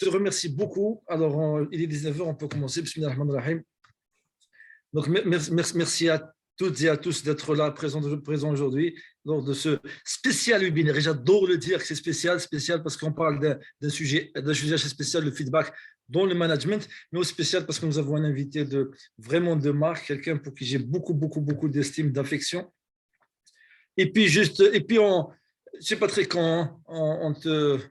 te remercie beaucoup. Alors, il est 19 heures, on peut commencer. Bismillahirrahmanirrahim. Donc, merci à toutes et à tous d'être là, présents aujourd'hui, lors de ce spécial webinaire. Et j'adore le dire que c'est spécial parce qu'on parle d'un sujet assez spécial, le feedback dans le management, mais aussi spécial parce que nous avons un invité vraiment de marque, quelqu'un pour qui j'ai beaucoup d'estime, d'affection. Et puis, je sais pas très quand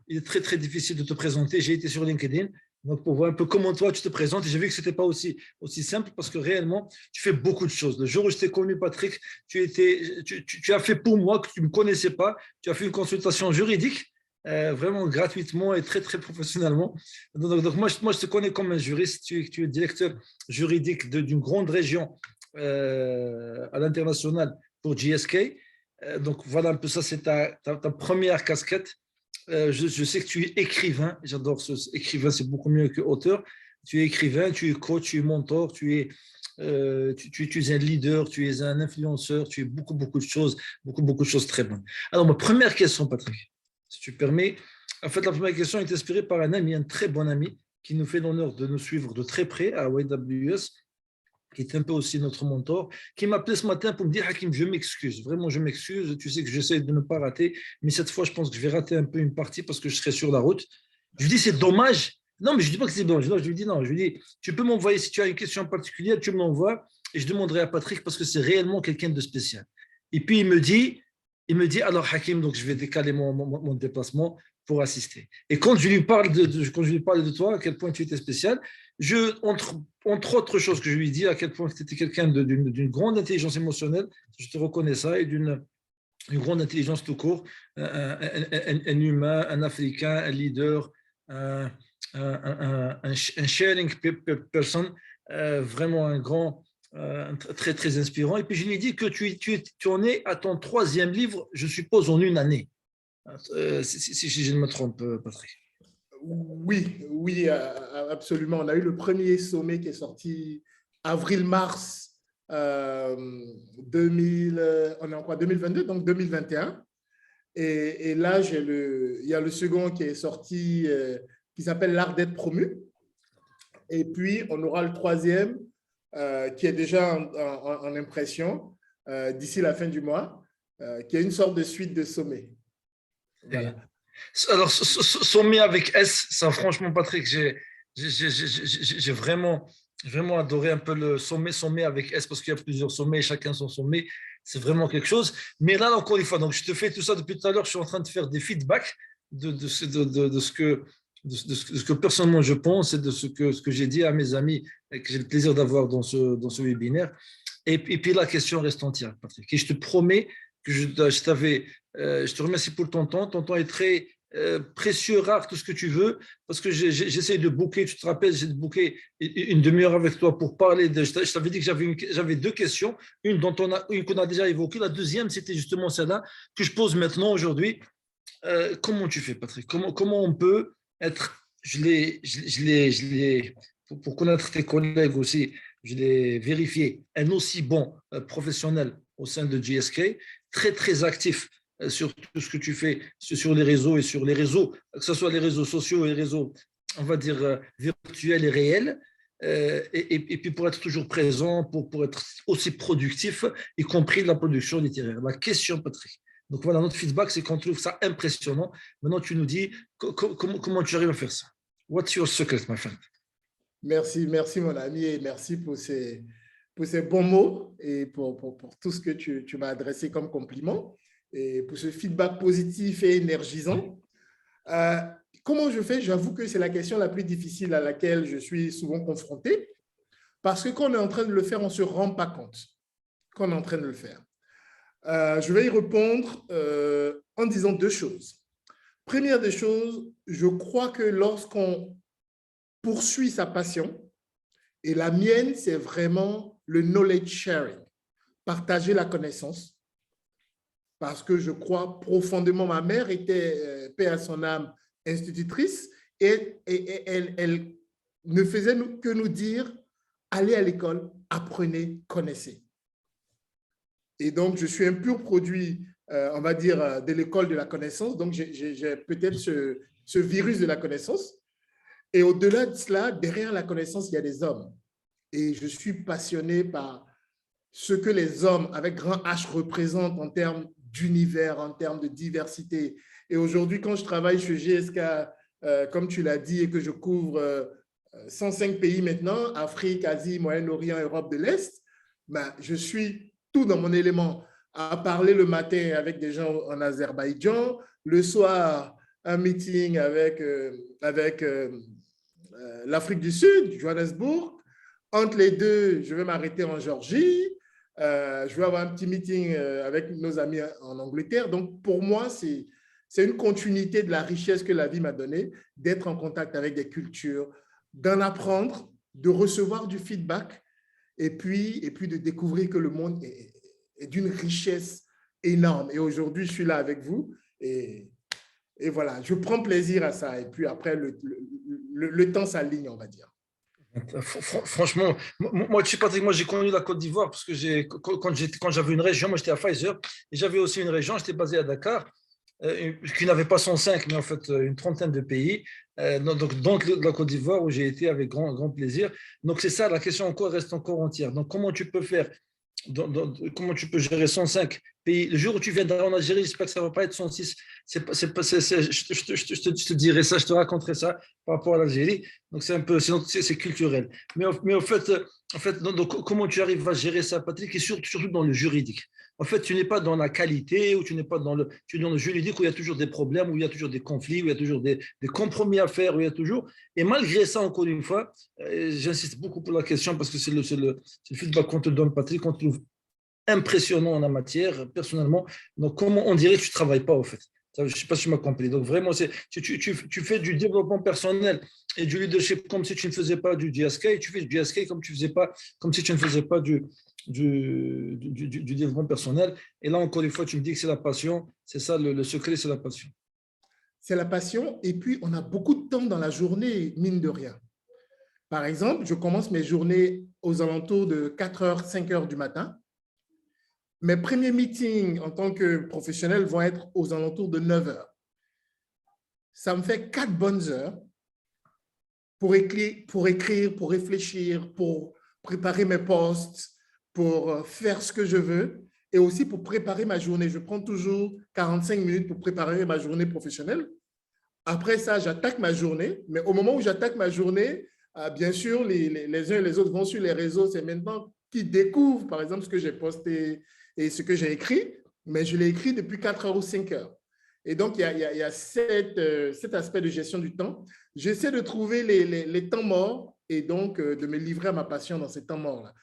il est très difficile de te présenter. J'ai été sur LinkedIn, donc pour voir un peu comment toi tu te présentes. Et j'ai vu que c'était pas aussi simple parce que réellement, tu fais beaucoup de choses. Le jour où je t'ai connu, Patrick, tu as fait pour moi que tu me connaissais pas. Tu as fait une consultation juridique, vraiment gratuitement et très professionnellement. Donc moi, je te connais comme un juriste. Tu es directeur juridique d'une grande région à l'international pour GSK. Donc voilà un peu ça, c'est ta première casquette. Je sais que tu es écrivain, j'adore écrivain, c'est beaucoup mieux que auteur. Tu es écrivain, tu es coach, tu es mentor, tu es un leader, tu es un influenceur, tu es beaucoup de choses, beaucoup de choses très bonnes. Alors ma première question, Patrick, si tu permets, en fait la première question est inspirée par un ami, un très bon ami, qui nous fait l'honneur de nous suivre de très près à YWS, qui est un peu aussi notre mentor, qui m'a appelé ce matin pour me dire Hakim, je m'excuse, vraiment je m'excuse, tu sais que j'essaie de ne pas rater, mais cette fois je pense que je vais rater un peu une partie parce que je serai sur la route. Je lui dis c'est dommage. Non, mais je ne dis pas que c'est dommage. Non, je lui dis non, je lui dis tu peux m'envoyer si tu as une question particulière, tu me l'envoies et je demanderai à Patrick parce que c'est réellement quelqu'un de spécial. Et puis il me dit alors Hakim, donc je vais décaler mon déplacement pour assister. Et quand je lui parle de toi, à quel point tu étais spécial, entre autres choses que je lui dis, à quel point tu étais quelqu'un d'une grande intelligence émotionnelle, je te reconnais ça, et d'une grande intelligence tout court, un humain, un Africain, un leader, un sharing person, vraiment un grand, très inspirant. Et puis je lui ai dit que tu en es à ton 3e livre, je suppose, en une année. Si je ne me trompe, Patrick. Oui, absolument. On a eu le premier sommet qui est sorti avril-mars 2022, donc 2021. Et là, il y a le second qui est sorti, qui s'appelle L'Art d'être promu. Et puis, on aura le 3e qui est déjà en impression d'ici la fin du mois, qui est une sorte de suite de sommets. Voilà. Alors, sommet avec S, ça, franchement, Patrick, j'ai vraiment adoré un peu le sommet avec S parce qu'il y a plusieurs sommets, chacun son sommet. C'est vraiment quelque chose. Mais là, encore une fois, donc je te fais tout ça depuis tout à l'heure. Je suis en train de faire des feedbacks de ce que personnellement je pense et de ce que j'ai dit à mes amis et que j'ai le plaisir d'avoir dans ce webinaire. Et puis la question reste entière, Patrick. Et je te promets que je te remercie pour ton temps. Ton temps est très précieux, rare, tout ce que tu veux, parce que j'essaie de booker, tu te rappelles, j'ai booké une demi-heure avec toi pour parler je t'avais dit que j'avais 2 questions, une qu'on a déjà évoquée, la deuxième, c'était justement celle-là que je pose maintenant aujourd'hui. Comment tu fais, Patrick? Comment on peut être, pour connaître tes collègues aussi, je l'ai vérifié, un aussi bon professionnel au sein de GSK, très actif sur tout ce que tu fais sur les réseaux et sur les réseaux, que ce soit les réseaux sociaux et les réseaux, on va dire, virtuels et réels. Et puis pour être toujours présent, pour être aussi productif, y compris de la production littéraire. La question, Patrick. Donc voilà, notre feedback, c'est qu'on trouve ça impressionnant. Maintenant, tu nous dis comment tu arrives à faire ça. What's your secret, my friend? Merci mon ami, et merci pour ces bons mots et pour tout ce que tu m'as adressé comme compliment et pour ce feedback positif et énergisant. Comment je fais? J'avoue que c'est la question la plus difficile à laquelle je suis souvent confronté parce que quand on est en train de le faire, on ne se rend pas compte qu'on est en train de le faire. Je vais y répondre en disant 2 choses. Première des choses, je crois que lorsqu'on poursuit sa passion, et la mienne, c'est vraiment le knowledge sharing, partager la connaissance, parce que je crois profondément, ma mère était, paix à son âme, institutrice, et elle ne faisait que nous dire, allez à l'école, apprenez, connaissez. Et donc, je suis un pur produit, on va dire, de l'école de la connaissance, donc j'ai peut-être ce virus de la connaissance. Et au-delà de cela, derrière la connaissance, il y a des hommes. Et je suis passionné par ce que les hommes avec grand H représentent en termes d'univers, en termes de diversité. Et aujourd'hui, quand je travaille chez GSK, comme tu l'as dit, et que je couvre 105 pays maintenant, Afrique, Asie, Moyen-Orient, Europe de l'Est, ben, je suis tout dans mon élément. À parler le matin avec des gens en Azerbaïdjan, le soir, un meeting avec l'Afrique du Sud, Johannesburg. Entre les deux, je vais m'arrêter en Géorgie. Je vais avoir un petit meeting avec nos amis en Angleterre. Donc, pour moi, c'est une continuité de la richesse que la vie m'a donnée, d'être en contact avec des cultures, d'en apprendre, de recevoir du feedback et puis de découvrir que le monde est d'une richesse énorme. Et aujourd'hui, je suis là avec vous et voilà, je prends plaisir à ça. Et puis après, le temps s'aligne, on va dire. Franchement, moi, tu sais, Patrick, moi j'ai connu la Côte d'Ivoire parce que quand j'avais une région, moi j'étais à Pfizer et j'avais aussi une région, j'étais basé à Dakar, qui n'avait pas 105, mais en fait une trentaine de pays. Donc la Côte d'Ivoire où j'ai été avec grand plaisir. Donc c'est ça, la question encore reste encore entière. Donc comment tu peux faire comment tu peux gérer 105 pays? Le jour où tu viens d'aller en Algérie, j'espère que ça ne va pas être 106. Je te dirai ça, je te raconterai ça par rapport à l'Algérie. Donc, c'est un peu, c'est culturel. Mais en fait donc, comment tu arrives à gérer ça, Patrick, et surtout dans le juridique? En fait, tu n'es pas dans la qualité, ou tu n'es pas tu es dans le juridique où il y a toujours des problèmes, où il y a toujours des conflits, où il y a toujours des compromis à faire, où il y a toujours. Et malgré ça, encore une fois, j'insiste beaucoup pour la question parce que c'est le feedback qu'on te donne, Patrick, qu'on trouve impressionnant en la matière, personnellement. Donc, comment on dirait que tu ne travailles pas, au fait. Je ne sais pas si tu m'as compris. Donc, vraiment, tu fais du développement personnel et du leadership comme si tu ne faisais pas du GSK, et tu fais du GSK comme si tu ne faisais pas du développement personnel. Et là, encore une fois, tu me dis que c'est la passion. C'est ça, le secret, c'est la passion. C'est la passion. Et puis, on a beaucoup de temps dans la journée, mine de rien. Par exemple, je commence mes journées aux alentours de 4h, 5h du matin. Mes premiers meetings en tant que professionnel vont être aux alentours de 9h. Ça me fait 4 bonnes heures pour écrire, pour réfléchir, pour préparer mes posts, pour faire ce que je veux et aussi pour préparer ma journée. Je prends toujours 45 minutes pour préparer ma journée professionnelle. Après ça, j'attaque ma journée. Mais au moment où j'attaque ma journée, bien sûr, les uns et les autres vont sur les réseaux. C'est maintenant qu'ils découvrent, par exemple, ce que j'ai posté et ce que j'ai écrit. Mais je l'ai écrit depuis 4 heures ou 5 heures. Et donc, il y a cet aspect de gestion du temps. J'essaie de trouver les temps morts et donc de me livrer à ma passion dans ces temps morts-là.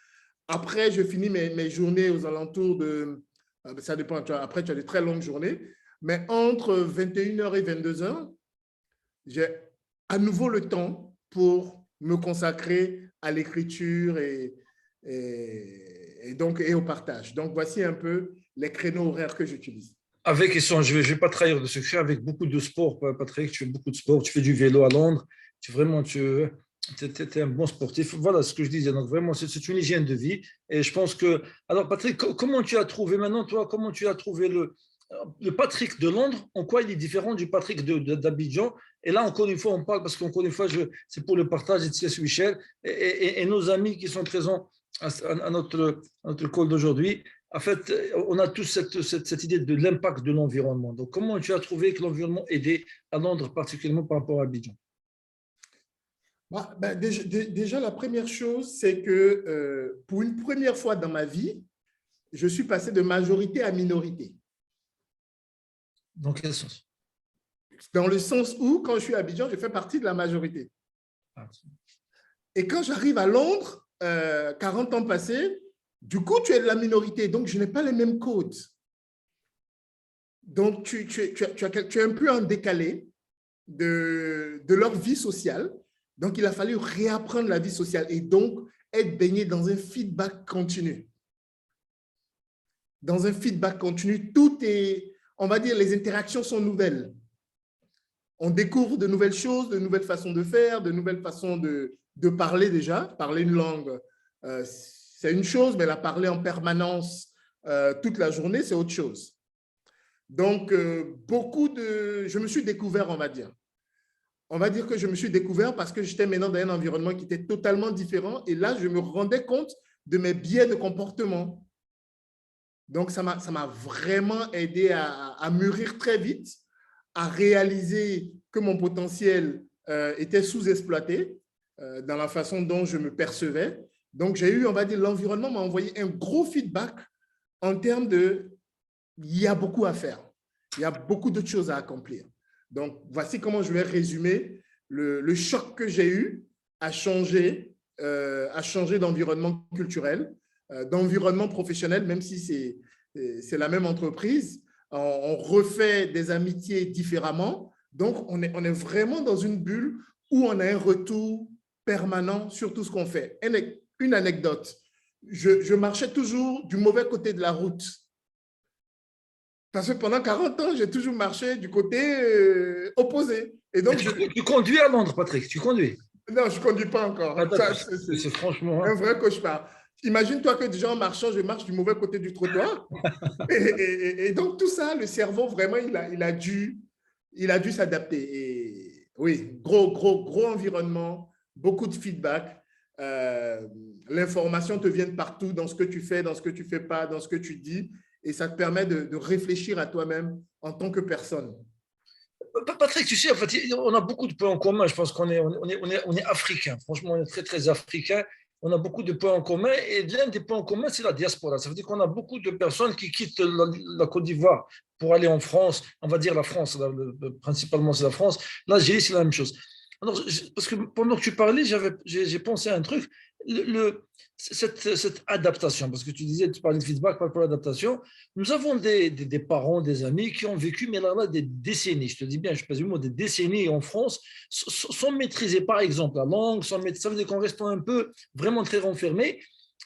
Après, je finis mes journées aux alentours de… Ça dépend, après, tu as de très longues journées. Mais entre 21h et 22h, j'ai à nouveau le temps pour me consacrer à l'écriture et au partage. Donc, voici un peu les créneaux horaires que j'utilise. Avec, je vais pas trahir de secret, avec beaucoup de sport, Patrick, tu fais beaucoup de sport, tu fais du vélo à Londres, tu es un bon sportif. Voilà ce que je disais. Donc, vraiment, c'est une hygiène de vie. Et je pense que. Alors, Patrick, comment tu as trouvé maintenant, toi, comment tu as trouvé le Patrick de Londres? En quoi il est différent du Patrick d'Abidjan? Et là, encore une fois, on parle parce qu'encore une fois, c'est pour le partage de Michel et nos amis qui sont présents à notre call d'aujourd'hui. En fait, on a tous cette idée de l'impact de l'environnement. Donc, comment tu as trouvé que l'environnement aidait à Londres, particulièrement par rapport à Abidjan? Déjà, la première chose, c'est que pour une première fois dans ma vie, je suis passé de majorité à minorité. Dans quel sens? Dans le sens où, quand je suis à Abidjan, je fais partie de la majorité. Et quand j'arrive à Londres, 40 ans passés, du coup, tu es de la minorité, donc je n'ai pas les mêmes codes. Donc, tu es un peu en décalé de leur vie sociale. Donc, il a fallu réapprendre la vie sociale et donc être baigné dans un feedback continu. Dans un feedback continu, tout est, on va dire, les interactions sont nouvelles. On découvre de nouvelles choses, de nouvelles façons de faire, de nouvelles façons de parler déjà. Parler une langue, c'est une chose, mais la parler en permanence toute la journée, c'est autre chose. Donc, je me suis découvert, on va dire. on va dire que je me suis découvert parce que j'étais maintenant dans un environnement qui était totalement différent. Et là, je me rendais compte de mes biais de comportement. Donc, ça m'a vraiment aidé à mûrir très vite, à réaliser que mon potentiel était sous-exploité dans la façon dont je me percevais. Donc, j'ai eu, on va dire, l'environnement m'a envoyé un gros feedback en termes de, il y a beaucoup à faire. Il y a beaucoup d'autres choses à accomplir. Donc, voici comment je vais résumer le choc que j'ai eu à changer d'environnement culturel, d'environnement professionnel, même si c'est la même entreprise. On refait des amitiés différemment. Donc, on est vraiment dans une bulle où on a un retour permanent sur tout ce qu'on fait. Une anecdote, je marchais toujours du mauvais côté de la route. Parce que pendant 40 ans, j'ai toujours marché du côté opposé. Et donc, tu conduis à Londres, Patrick, tu conduis? Non, je ne conduis pas encore. Ah, c'est franchement... un vrai cauchemar. Imagine-toi que déjà en marchant, je marche du mauvais côté du trottoir. Et donc, tout ça, le cerveau, vraiment, il a dû s'adapter. Et oui, gros environnement, beaucoup de feedback. L'information te vient de partout dans ce que tu fais, dans ce que tu ne fais pas, dans ce que tu dis. Et ça te permet de réfléchir à toi-même en tant que personne. Patrick, tu sais, en fait, on a beaucoup de points en commun. Je pense qu'on est africain. Franchement, on est très, très africain. On a beaucoup de points en commun. Et l'un des points en commun, c'est la diaspora. Ça veut dire qu'on a beaucoup de personnes qui quittent la Côte d'Ivoire pour aller en France. On va dire la France, principalement c'est la France. L'Algérie, c'est la même chose. Alors, parce que pendant que tu parlais, j'ai pensé à un truc. Cette adaptation, parce que tu disais, tu parlais de feedback par rapport à l'adaptation, nous avons des parents, des amis qui ont vécu, mais là, des décennies, je te dis bien, je pèse le mot, des décennies en France, sans maîtriser par exemple la langue, ça veut dire qu'en restant un peu vraiment très renfermé.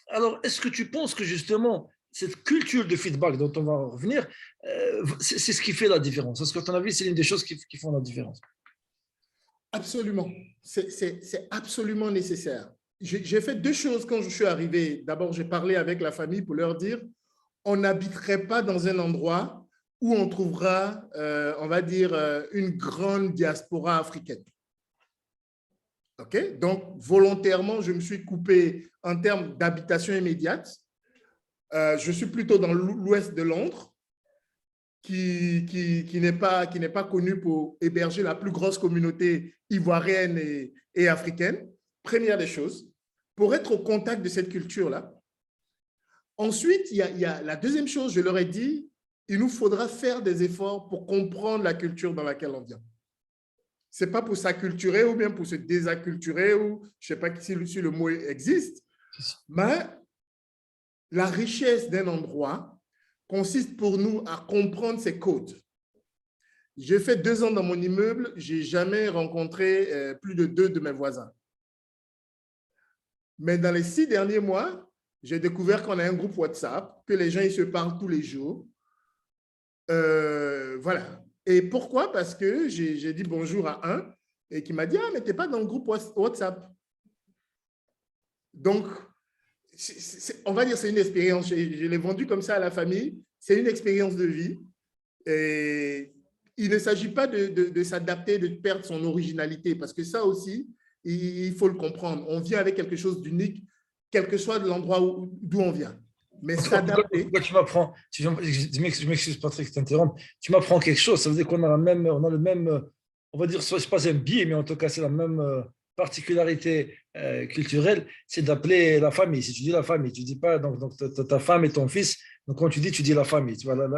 Alors, est-ce que tu penses que justement, cette culture de feedback dont on va revenir, c'est ce qui fait la différence? Est-ce que, à ton avis, c'est l'une des choses qui font la différence? Absolument. C'est absolument nécessaire. J'ai fait deux choses quand je suis arrivé. D'abord, j'ai parlé avec la famille pour leur dire, on n'habiterait pas dans un endroit où on trouvera, on va dire, une grande diaspora africaine. OK? Donc, volontairement, je me suis coupé en termes d'habitation immédiate. Je suis plutôt dans l'ouest de Londres, qui n'est pas connu pour héberger la plus grosse communauté ivoirienne et africaine. Première des choses, pour être au contact de cette culture-là. Ensuite, il y a la deuxième chose, je leur ai dit, il nous faudra faire des efforts pour comprendre la culture dans laquelle on vient. Ce n'est pas pour s'acculturer ou bien pour se désacculturer, ou je ne sais pas si le mot existe, mais la richesse d'un endroit consiste pour nous à comprendre ses codes. J'ai fait 2 ans dans mon immeuble, je n'ai jamais rencontré plus de 2 de mes voisins. Mais dans les 6 derniers mois, j'ai découvert qu'on a un groupe WhatsApp, que les gens ils se parlent tous les jours. Voilà. Et pourquoi? Parce que j'ai dit bonjour à un et qui m'a dit « Ah, mais tu n'es pas dans le groupe WhatsApp. » Donc, on va dire que c'est une expérience. Je l'ai vendu comme ça à la famille. C'est une expérience de vie. Et il ne s'agit pas de s'adapter, de perdre son originalité, parce que ça aussi, il faut le comprendre. On vient avec quelque chose d'unique, quel que soit l'endroit d'où on vient. Mais s'adapter… Pourquoi tu m'apprends, je m'excuse Patrick, je t'interromps, tu m'apprends quelque chose, ça veut dire qu'on a le même, on va dire, c'est pas un biais, mais en tout cas, c'est la même particularité culturelle, c'est d'appeler la famille. Si tu dis la famille, tu dis pas donc ta femme et ton fils, donc quand tu dis la famille, tu vois,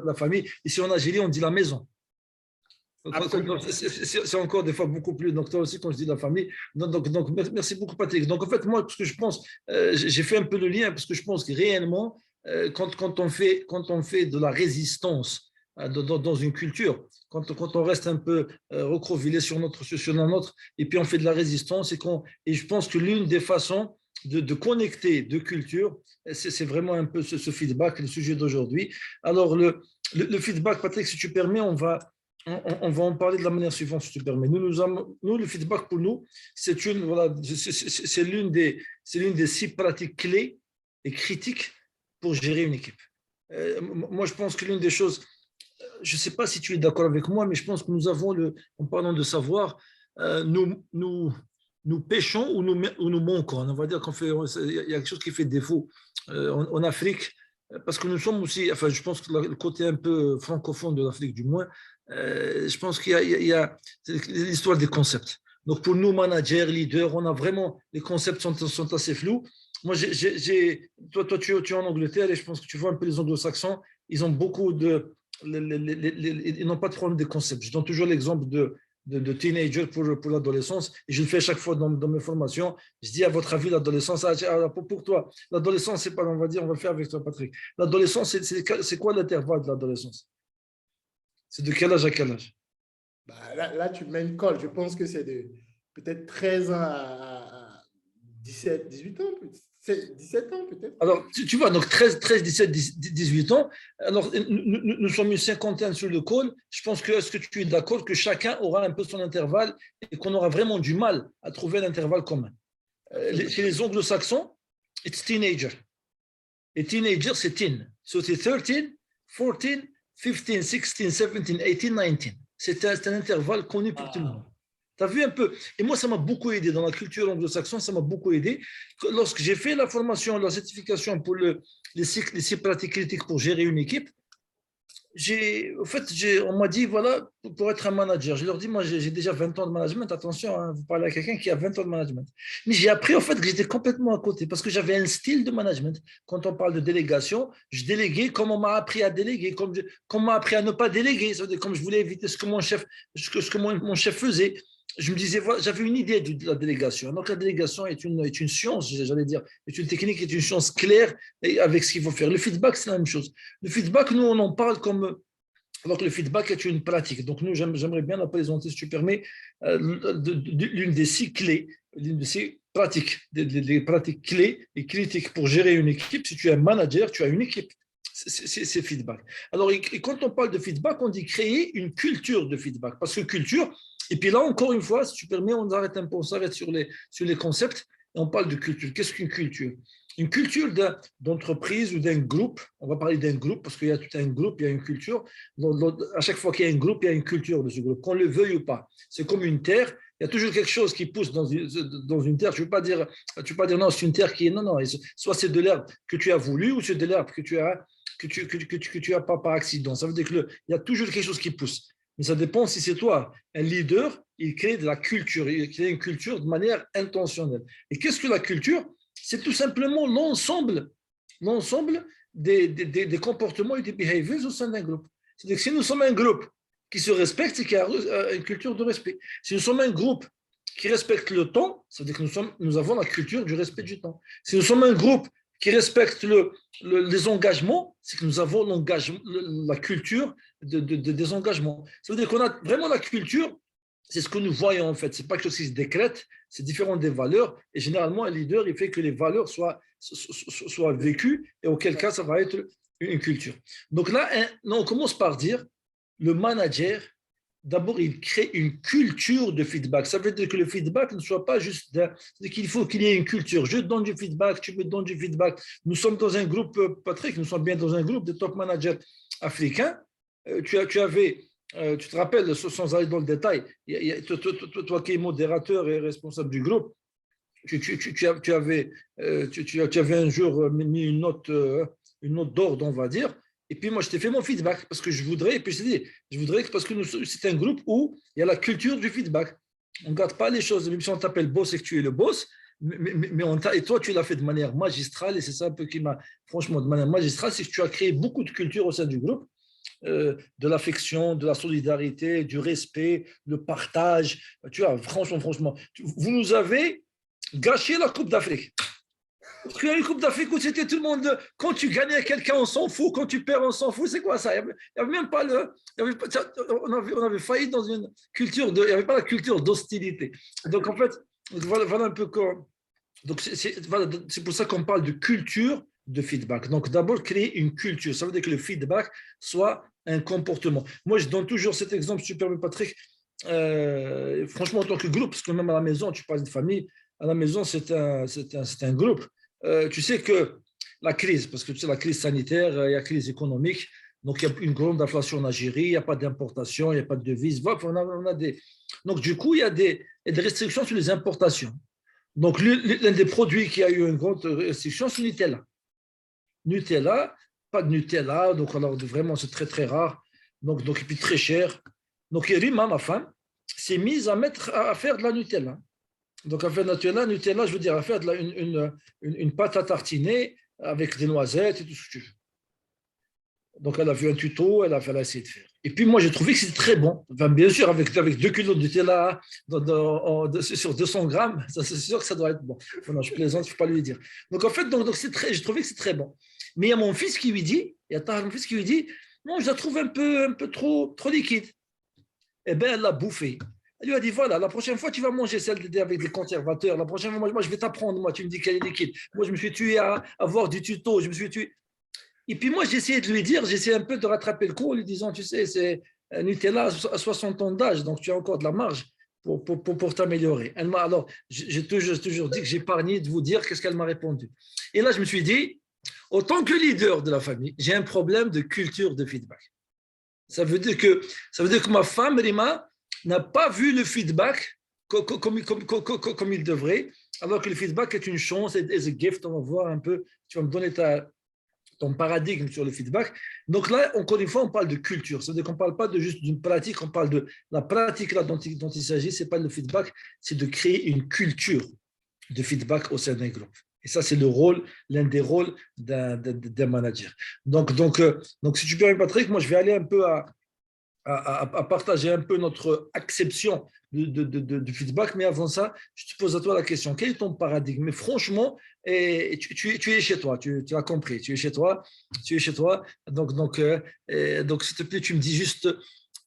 la famille. Ici en Algérie, on dit la maison. C'est encore des fois beaucoup plus. Donc, toi aussi, quand je dis la famille. Donc, merci beaucoup, Patrick. Donc, en fait, moi, ce que je pense, j'ai fait un peu le lien parce que je pense que réellement, quand on fait de la résistance dans une culture, quand on reste un peu recroquevillé sur notre, et puis on fait de la résistance, et je pense que l'une des façons de connecter deux cultures, c'est vraiment un peu ce feedback, le sujet d'aujourd'hui. Alors, le feedback, Patrick, si tu permets, on va en parler de la manière suivante, si tu permets. Nous, le feedback pour nous, c'est l'une des 6 pratiques clés et critiques pour gérer une équipe. Moi, je pense que l'une des choses, je ne sais pas si tu es d'accord avec moi, mais je pense que nous avons, en parlant de savoir, nous péchons ou nous manquons. On va dire il y a quelque chose qui fait défaut en Afrique, parce que nous sommes aussi, enfin, je pense que le côté un peu francophone de l'Afrique, du moins, je pense qu'il y a l'histoire des concepts. Donc, pour nous, managers, leaders, on a vraiment, les concepts sont assez flous. Moi, toi, tu es en Angleterre et je pense que tu vois un peu les anglo-saxons, ils ont beaucoup de, ils n'ont pas de problème des concepts. Je donne toujours l'exemple de teenager pour l'adolescence et je le fais à chaque fois dans mes formations. Je dis, à votre avis, l'adolescence, pour toi, l'adolescence, c'est pas, on va dire, on va le faire avec toi, Patrick. L'adolescence, c'est quoi l'intervalle de l'adolescence? C'est de quel âge à quel âge? Bah, là, tu mets une colle. Je pense que c'est de peut-être 13 ans à 17, 18 ans, 17 ans peut-être. Alors, tu vois, donc 13, 17, 18 ans. Alors, nous sommes une cinquantaine sur le call. Je pense que, est-ce que tu es d'accord que chacun aura un peu son intervalle et qu'on aura vraiment du mal à trouver un intervalle commun? Chez les anglo-saxons, it's teenager. Et teenager, c'est teen. So, c'est 13, 14, 15, 16, 17, 18, 19. C'est un intervalle connu pour tout le monde. Tu as vu un peu? Et moi, ça m'a beaucoup aidé dans la culture anglo-saxonne, ça m'a beaucoup aidé. Lorsque j'ai fait la formation, la certification pour les six pratiques critiques pour gérer une équipe, on m'a dit, voilà, pour être un manager. Je leur dis, moi, j'ai déjà 20 ans de management. Attention, hein, vous parlez à quelqu'un qui a 20 ans de management. Mais j'ai appris, en fait, que j'étais complètement à côté parce que j'avais un style de management. Quand on parle de délégation, je déléguais comme on m'a appris à déléguer, comme on m'a appris à ne pas déléguer. Comme je voulais éviter ce que mon chef faisait. Je me disais, voilà, j'avais une idée de la délégation. Donc, la délégation est une science, j'allais dire, est une technique, est une science claire avec ce qu'il faut faire. Le feedback, c'est la même chose. Le feedback, nous, on en parle comme. Alors que le feedback est une pratique. Donc, nous, j'aimerais bien la présenter, si tu permets, l'une des six clés, l'une de ces pratiques, des pratiques clés et critiques pour gérer une équipe. Si tu es un manager, tu as une équipe. C'est feedback. Alors, et quand on parle de feedback, on dit créer une culture de feedback. Parce que culture, et puis là, encore une fois, si tu permets, on arrête un peu, on s'arrête sur les concepts et on parle de culture. Qu'est-ce qu'une culture? Une culture d'entreprise ou d'un groupe, on va parler d'un groupe parce qu'il y a tout un groupe, il y a une culture. À chaque fois qu'il y a un groupe, il y a une culture de ce groupe, qu'on le veuille ou pas. C'est comme une terre, il y a toujours quelque chose qui pousse dans une terre. Tu ne veux pas dire non, c'est une terre qui est. Non, non, soit c'est de l'herbe que tu as voulu ou c'est de l'herbe que tu as pas par accident. Ça veut dire qu'il y a toujours quelque chose qui pousse. Mais ça dépend si c'est toi. Un leader, il crée de la culture, il crée une culture de manière intentionnelle. Et qu'est-ce que la culture? C'est tout simplement l'ensemble des comportements et des behaviors au sein d'un groupe. C'est-à-dire que si nous sommes un groupe qui se respecte, c'est qu'il y a une culture de respect. Si nous sommes un groupe qui respecte le temps, ça veut dire que nous avons la culture du respect du temps. Si nous sommes un groupe qui respecte les engagements, c'est que nous avons la culture des engagements. Ça veut dire qu'on a vraiment la culture, c'est ce que nous voyons en fait. Ce n'est pas quelque chose qui se décrète, c'est différent des valeurs. Et généralement, un leader, il fait que les valeurs soient vécues, et auquel cas, ça va être une culture. Donc là, on commence par dire, le manager, d'abord, il crée une culture de feedback. Ça veut dire que le feedback ne soit pas juste qu'il faut qu'il y ait une culture. Je te donne du feedback, tu me donnes du feedback. Nous sommes dans un groupe, Patrick, nous sommes bien dans un groupe de top managers africains. Tu te rappelles, sans aller dans le détail, toi qui es modérateur et responsable du groupe, tu avais un jour mis une note d'ordre, on va dire. Et puis moi, je t'ai fait mon feedback parce que je voudrais, et puis je voudrais parce que c'est un groupe où il y a la culture du feedback. On ne garde pas les choses, même si on t'appelle boss et que tu es le boss, et toi, tu l'as fait de manière magistrale, et c'est ça un peu qui m'a, franchement, de manière magistrale, c'est que tu as créé beaucoup de culture au sein du groupe, de l'affection, de la solidarité, du respect, le partage. Tu vois, franchement, vous nous avez gâché la Coupe d'Afrique. Parce qu'il y a une Coupe d'Afrique où c'était tout le monde. Quand tu gagnais à quelqu'un, on s'en fout. Quand tu perds, on s'en fout. C'est quoi ça? Il n'y avait même pas on avait failli dans une culture il n'y avait pas la culture d'hostilité. Donc en fait, voilà un peu quoi. Donc c'est pour ça qu'on parle de culture de feedback. Donc d'abord créer une culture. Ça veut dire que le feedback soit un comportement. Moi, je donne toujours cet exemple, super Patrick. Franchement, en tant que groupe, parce que même à la maison, tu parles de famille, à la maison, c'est un groupe. Tu sais que la crise, parce que tu sais, la crise sanitaire, il y a la crise économique, Donc, il y a une grande inflation en Algérie, il n'y a pas d'importation, il n'y a pas de devise. Voilà, donc, du coup, il y a des restrictions sur les importations. Donc, l'un des produits qui a eu une grande restriction, c'est Nutella. Nutella, pas de Nutella, donc alors vraiment, c'est très, très rare. Donc, et puis très cher. Donc, Rima, ma femme, s'est mise à faire de la Nutella. Donc, à faire de la Nutella, je veux dire, à faire une pâte à tartiner avec des noisettes et tout ce que tu veux. Donc, elle a vu un tuto, elle a essayé de faire. Et puis, moi, j'ai trouvé que c'était très bon. Enfin, bien sûr, avec 2 kilos de Nutella sur 200 grammes, ça, c'est sûr que ça doit être bon. Enfin, non, je plaisante, je ne peux pas lui dire. Donc, en fait, j'ai trouvé que c'est très bon. Mais il y a mon fils qui lui dit, non, je la trouve un peu trop liquide. Eh bien, elle l'a bouffé. Elle lui a dit, voilà, la prochaine fois, tu vas manger celle avec des conservateurs. La prochaine fois, moi, je vais t'apprendre. Moi, tu me dis qu'elle est liquide. Moi, je me suis tué à voir du tuto. Je me suis tué. Et puis moi, j'ai essayé de lui dire, j'ai essayé un peu de rattraper le coup en lui disant, tu sais, c'est Nutella à 60 ans d'âge, donc tu as encore de la marge pour t'améliorer. Alors, j'ai toujours dit que j'ai pas renié de vous dire qu'est-ce qu'elle m'a répondu. Et là, je me suis dit, autant que leader de la famille, j'ai un problème de culture de feedback. Ça veut dire que ma femme, Rima, n'a pas vu le feedback comme il devrait, alors que le feedback est une chance, est un gift. On va voir un peu, tu vas me donner ton paradigme sur le feedback. Donc là, encore une fois, on parle de culture. C'est-à-dire qu'on ne parle pas juste d'une pratique, on parle de la pratique là dont il s'agit. Ce n'est pas le feedback, c'est de créer une culture de feedback au sein d'un groupe. Et ça, c'est l'un des rôles d'un manager. Donc, si tu permets, Patrick, moi, je vais aller un peu à partager un peu notre acception du feedback. Mais avant ça, je te pose à toi la question. Quel est ton paradigme? Mais franchement, tu es chez toi, tu as compris. Tu es chez toi. Donc, s'il te plaît, tu me dis juste,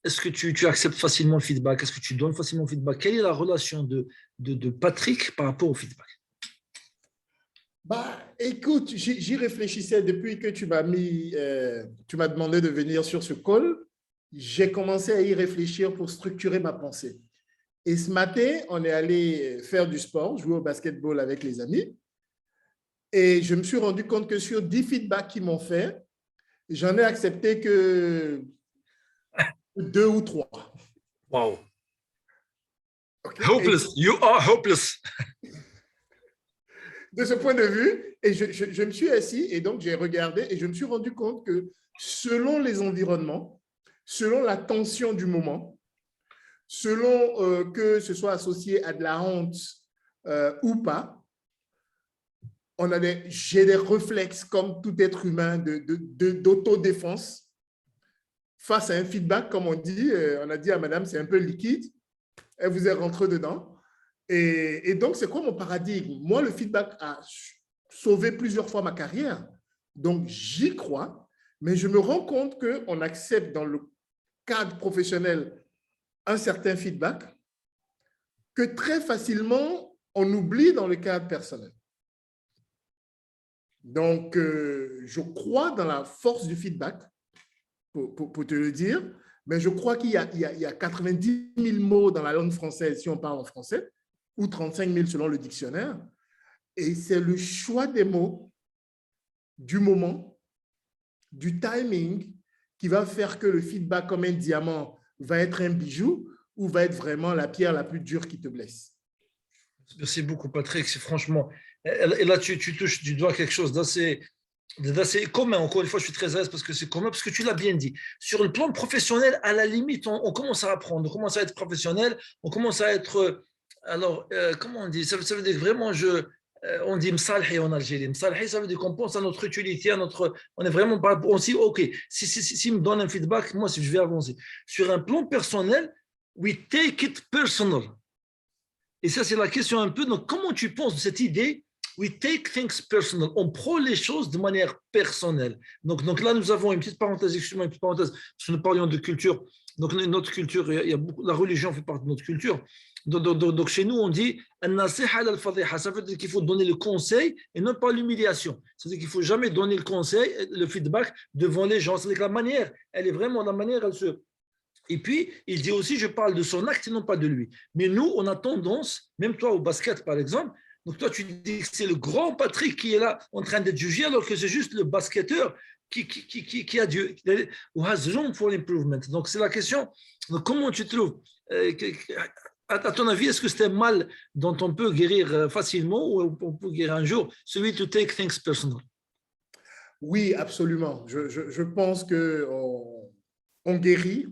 est-ce que tu acceptes facilement le feedback? Est-ce que tu donnes facilement le feedback? Quelle est la relation de Patrick par rapport au feedback? Bah, écoute, j'y réfléchissais depuis que tu m'as demandé de venir sur ce call. J'ai commencé à y réfléchir pour structurer ma pensée. Et ce matin, on est allé faire du sport, jouer au basketball avec les amis. Et je me suis rendu compte que sur 10 feedbacks qu'ils m'ont fait, j'en ai accepté que 2 ou 3. Wow. Okay. Hopeless. You are hopeless. De ce point de vue, et je me suis assis et donc j'ai regardé et je me suis rendu compte que selon les environnements, selon la tension du moment, selon que ce soit associé à de la honte ou pas, j'ai des réflexes comme tout être humain d'autodéfense face à un feedback, comme on dit. On a dit à madame, c'est un peu liquide. Elle vous est rentrée dedans. Et donc, c'est quoi mon paradigme? Moi, le feedback a sauvé plusieurs fois ma carrière. Donc, j'y crois, mais je me rends compte qu'on accepte dans le cadre professionnel un certain feedback que très facilement, on oublie dans le cadre personnel. Donc, je crois dans la force du feedback, pour te le dire, mais je crois qu'il y a 90 000 mots dans la langue française, si on parle en français, ou 35 000 selon le dictionnaire. Et c'est le choix des mots, du moment, du timing, qui va faire que le feedback comme un diamant va être un bijou ou va être vraiment la pierre la plus dure qui te blesse. Merci beaucoup, Patrick. C'est franchement. Et là, tu touches du doigt quelque chose d'assez commun. Encore une fois, je suis très à l'aise parce que c'est commun, parce que tu l'as bien dit. Sur le plan professionnel, à la limite, on commence à apprendre, on commence à être professionnel, on commence à être. Alors, comment on dit? Ça veut dire que vraiment, on dit msalhi en Algérie. Msalhi, ça veut dire qu'on pense à notre utilité, on est vraiment pas. On se dit, OK, si me donne un feedback, moi, si je vais avancer. Sur un plan personnel, we take it personal. Et ça, c'est la question un peu. Donc, comment tu penses de cette idée? We take things personal. On prend les choses de manière personnelle. Donc là, nous avons une petite parenthèse, excuse-moi, une petite parenthèse, parce que nous parlions de culture. Donc, notre culture, la religion fait partie de notre culture. Donc chez nous, on dit ça veut dire qu'il faut donner le conseil et non pas l'humiliation. C'est-à-dire qu'il ne faut jamais donner le conseil, le feedback devant les gens. C'est-à-dire que la manière, elle est vraiment la manière, elle se. Et puis, il dit aussi, je parle de son acte et non pas de lui. Mais nous, on a tendance, même toi au basket par exemple, Donc toi, tu dis que c'est le grand Patrick qui est là en train d'être jugé, alors que c'est juste le basketteur qui a Dieu, who has room for improvement. Donc c'est la question. Donc, comment tu trouves à ton avis, est-ce que c'est un mal dont on peut guérir facilement ou on peut guérir un jour, celui to take things personal? Oui, absolument. Je pense que on guérit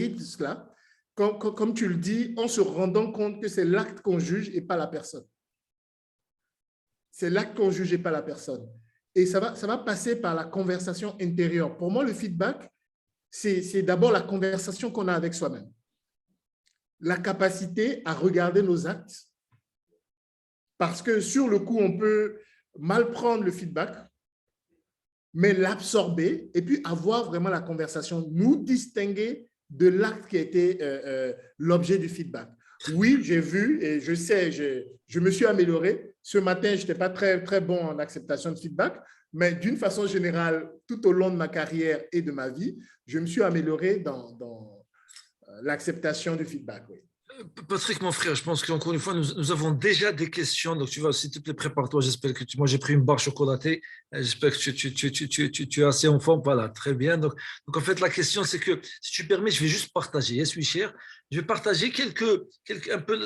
de cela, comme tu le dis, en se rendant compte que c'est l'acte qu'on juge et pas la personne. C'est l'acte qu'on juge et pas la personne. Et ça va passer par la conversation intérieure. Pour moi, le feedback, c'est d'abord la conversation qu'on a avec soi-même. La capacité à regarder nos actes. Parce que sur le coup, on peut mal prendre le feedback, mais l'absorber et puis avoir vraiment la conversation, nous distinguer de l'acte qui a été l'objet du feedback. Oui, j'ai vu et je sais, je me suis amélioré. Ce matin, je n'étais pas très, très bon en acceptation de feedback, mais d'une façon générale, tout au long de ma carrière et de ma vie, je me suis amélioré dans l'acceptation du feedback. Oui. Patrick, mon frère, je pense qu'encore une fois, nous avons déjà des questions. Donc, tu vas, s'il te plaît, prépare-toi. J'espère que moi, j'ai pris une barre chocolatée. J'espère que tu es assez en forme. Voilà, très bien. Donc, en fait, la question, c'est que, si tu permets, je vais juste partager. Yes, oui, cher. Je vais partager un peu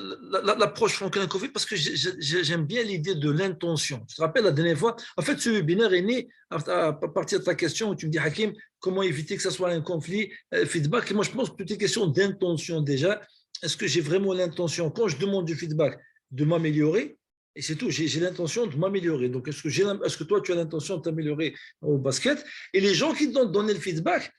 l'approche franco-covid parce que j'aime bien l'idée de l'intention. Tu te rappelles la dernière fois? En fait, ce webinaire est né à partir de ta question où tu me dis, Hakim, comment éviter que ça soit un conflit, feedback. Et moi, je pense que toutes les questions d'intention déjà. Est-ce que j'ai vraiment l'intention, quand je demande du feedback, de m'améliorer? Et c'est tout, j'ai l'intention de m'améliorer. Donc, est-ce que toi, tu as l'intention de t'améliorer au basket? Et les gens qui t'ont donné le feedback,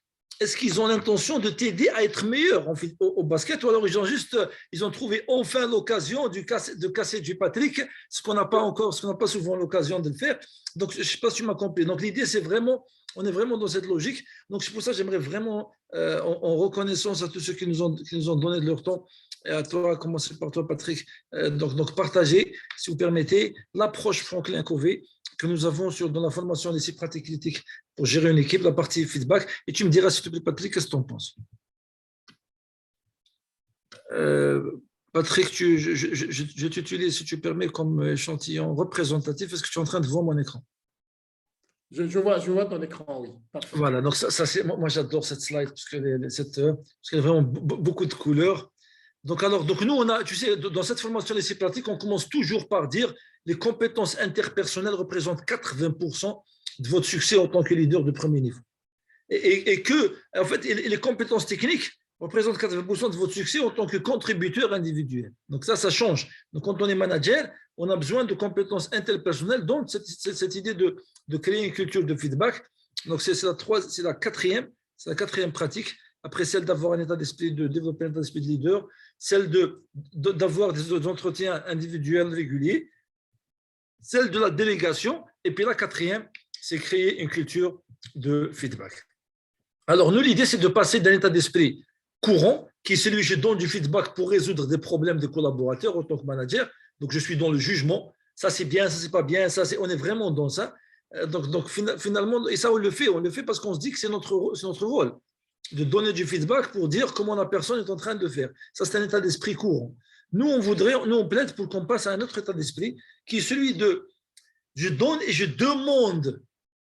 est-ce qu'ils ont l'intention de t'aider à être meilleur au basket, ou alors ils ont trouvé enfin l'occasion de casser du Patrick, ce qu'on n'a pas souvent l'occasion de le faire. Donc, je ne sais pas si tu m'as compris. Donc, l'idée, c'est vraiment, on est vraiment dans cette logique. Donc, c'est pour ça que j'aimerais vraiment, en reconnaissance à tous ceux qui nous ont donné de leur temps, et à toi, à commencer par toi, Patrick, donc partagez, si vous permettez, l'approche Franklin-Covey que nous avons dans la formation des 6 pratiques critiques pour gérer une équipe, la partie feedback, et tu me diras, s'il te plaît, Patrick, qu'est-ce que tu en penses? Patrick, je t'utilise, si tu permets, comme échantillon représentatif. Est-ce que tu es en train de voir mon écran? Je vois ton écran, oui. Parfait. Voilà, donc ça c'est, moi j'adore cette slide parce qu'elle a vraiment beaucoup de couleurs. Donc nous, on a, tu sais, dans cette formation d'essai pratique, on commence toujours par dire les compétences interpersonnelles représentent 80% de votre succès en tant que leader de premier niveau. Et que, en fait, les compétences techniques représentent 80% de votre succès en tant que contributeur individuel. Donc ça change. Donc quand on est manager, on a besoin de compétences interpersonnelles, donc cette idée de créer une culture de feedback. Donc c'est la quatrième pratique, après celle d'avoir un état d'esprit, de développer un état d'esprit de leader, celle d'avoir des entretiens individuels réguliers, celle de la délégation, et puis la quatrième, c'est créer une culture de feedback. Alors, nous, l'idée, c'est de passer d'un état d'esprit courant, qui est celui où je donne du feedback pour résoudre des problèmes des collaborateurs en tant que manager. Donc, je suis dans le jugement. Ça, c'est bien, ça, c'est pas bien. On est vraiment dans ça. Donc, finalement, et ça, on le fait parce qu'on se dit que c'est notre rôle de donner du feedback pour dire comment la personne est en train de faire. Ça, c'est un état d'esprit courant. Nous, on plaide pour qu'on passe à un autre état d'esprit qui est celui de je donne et je demande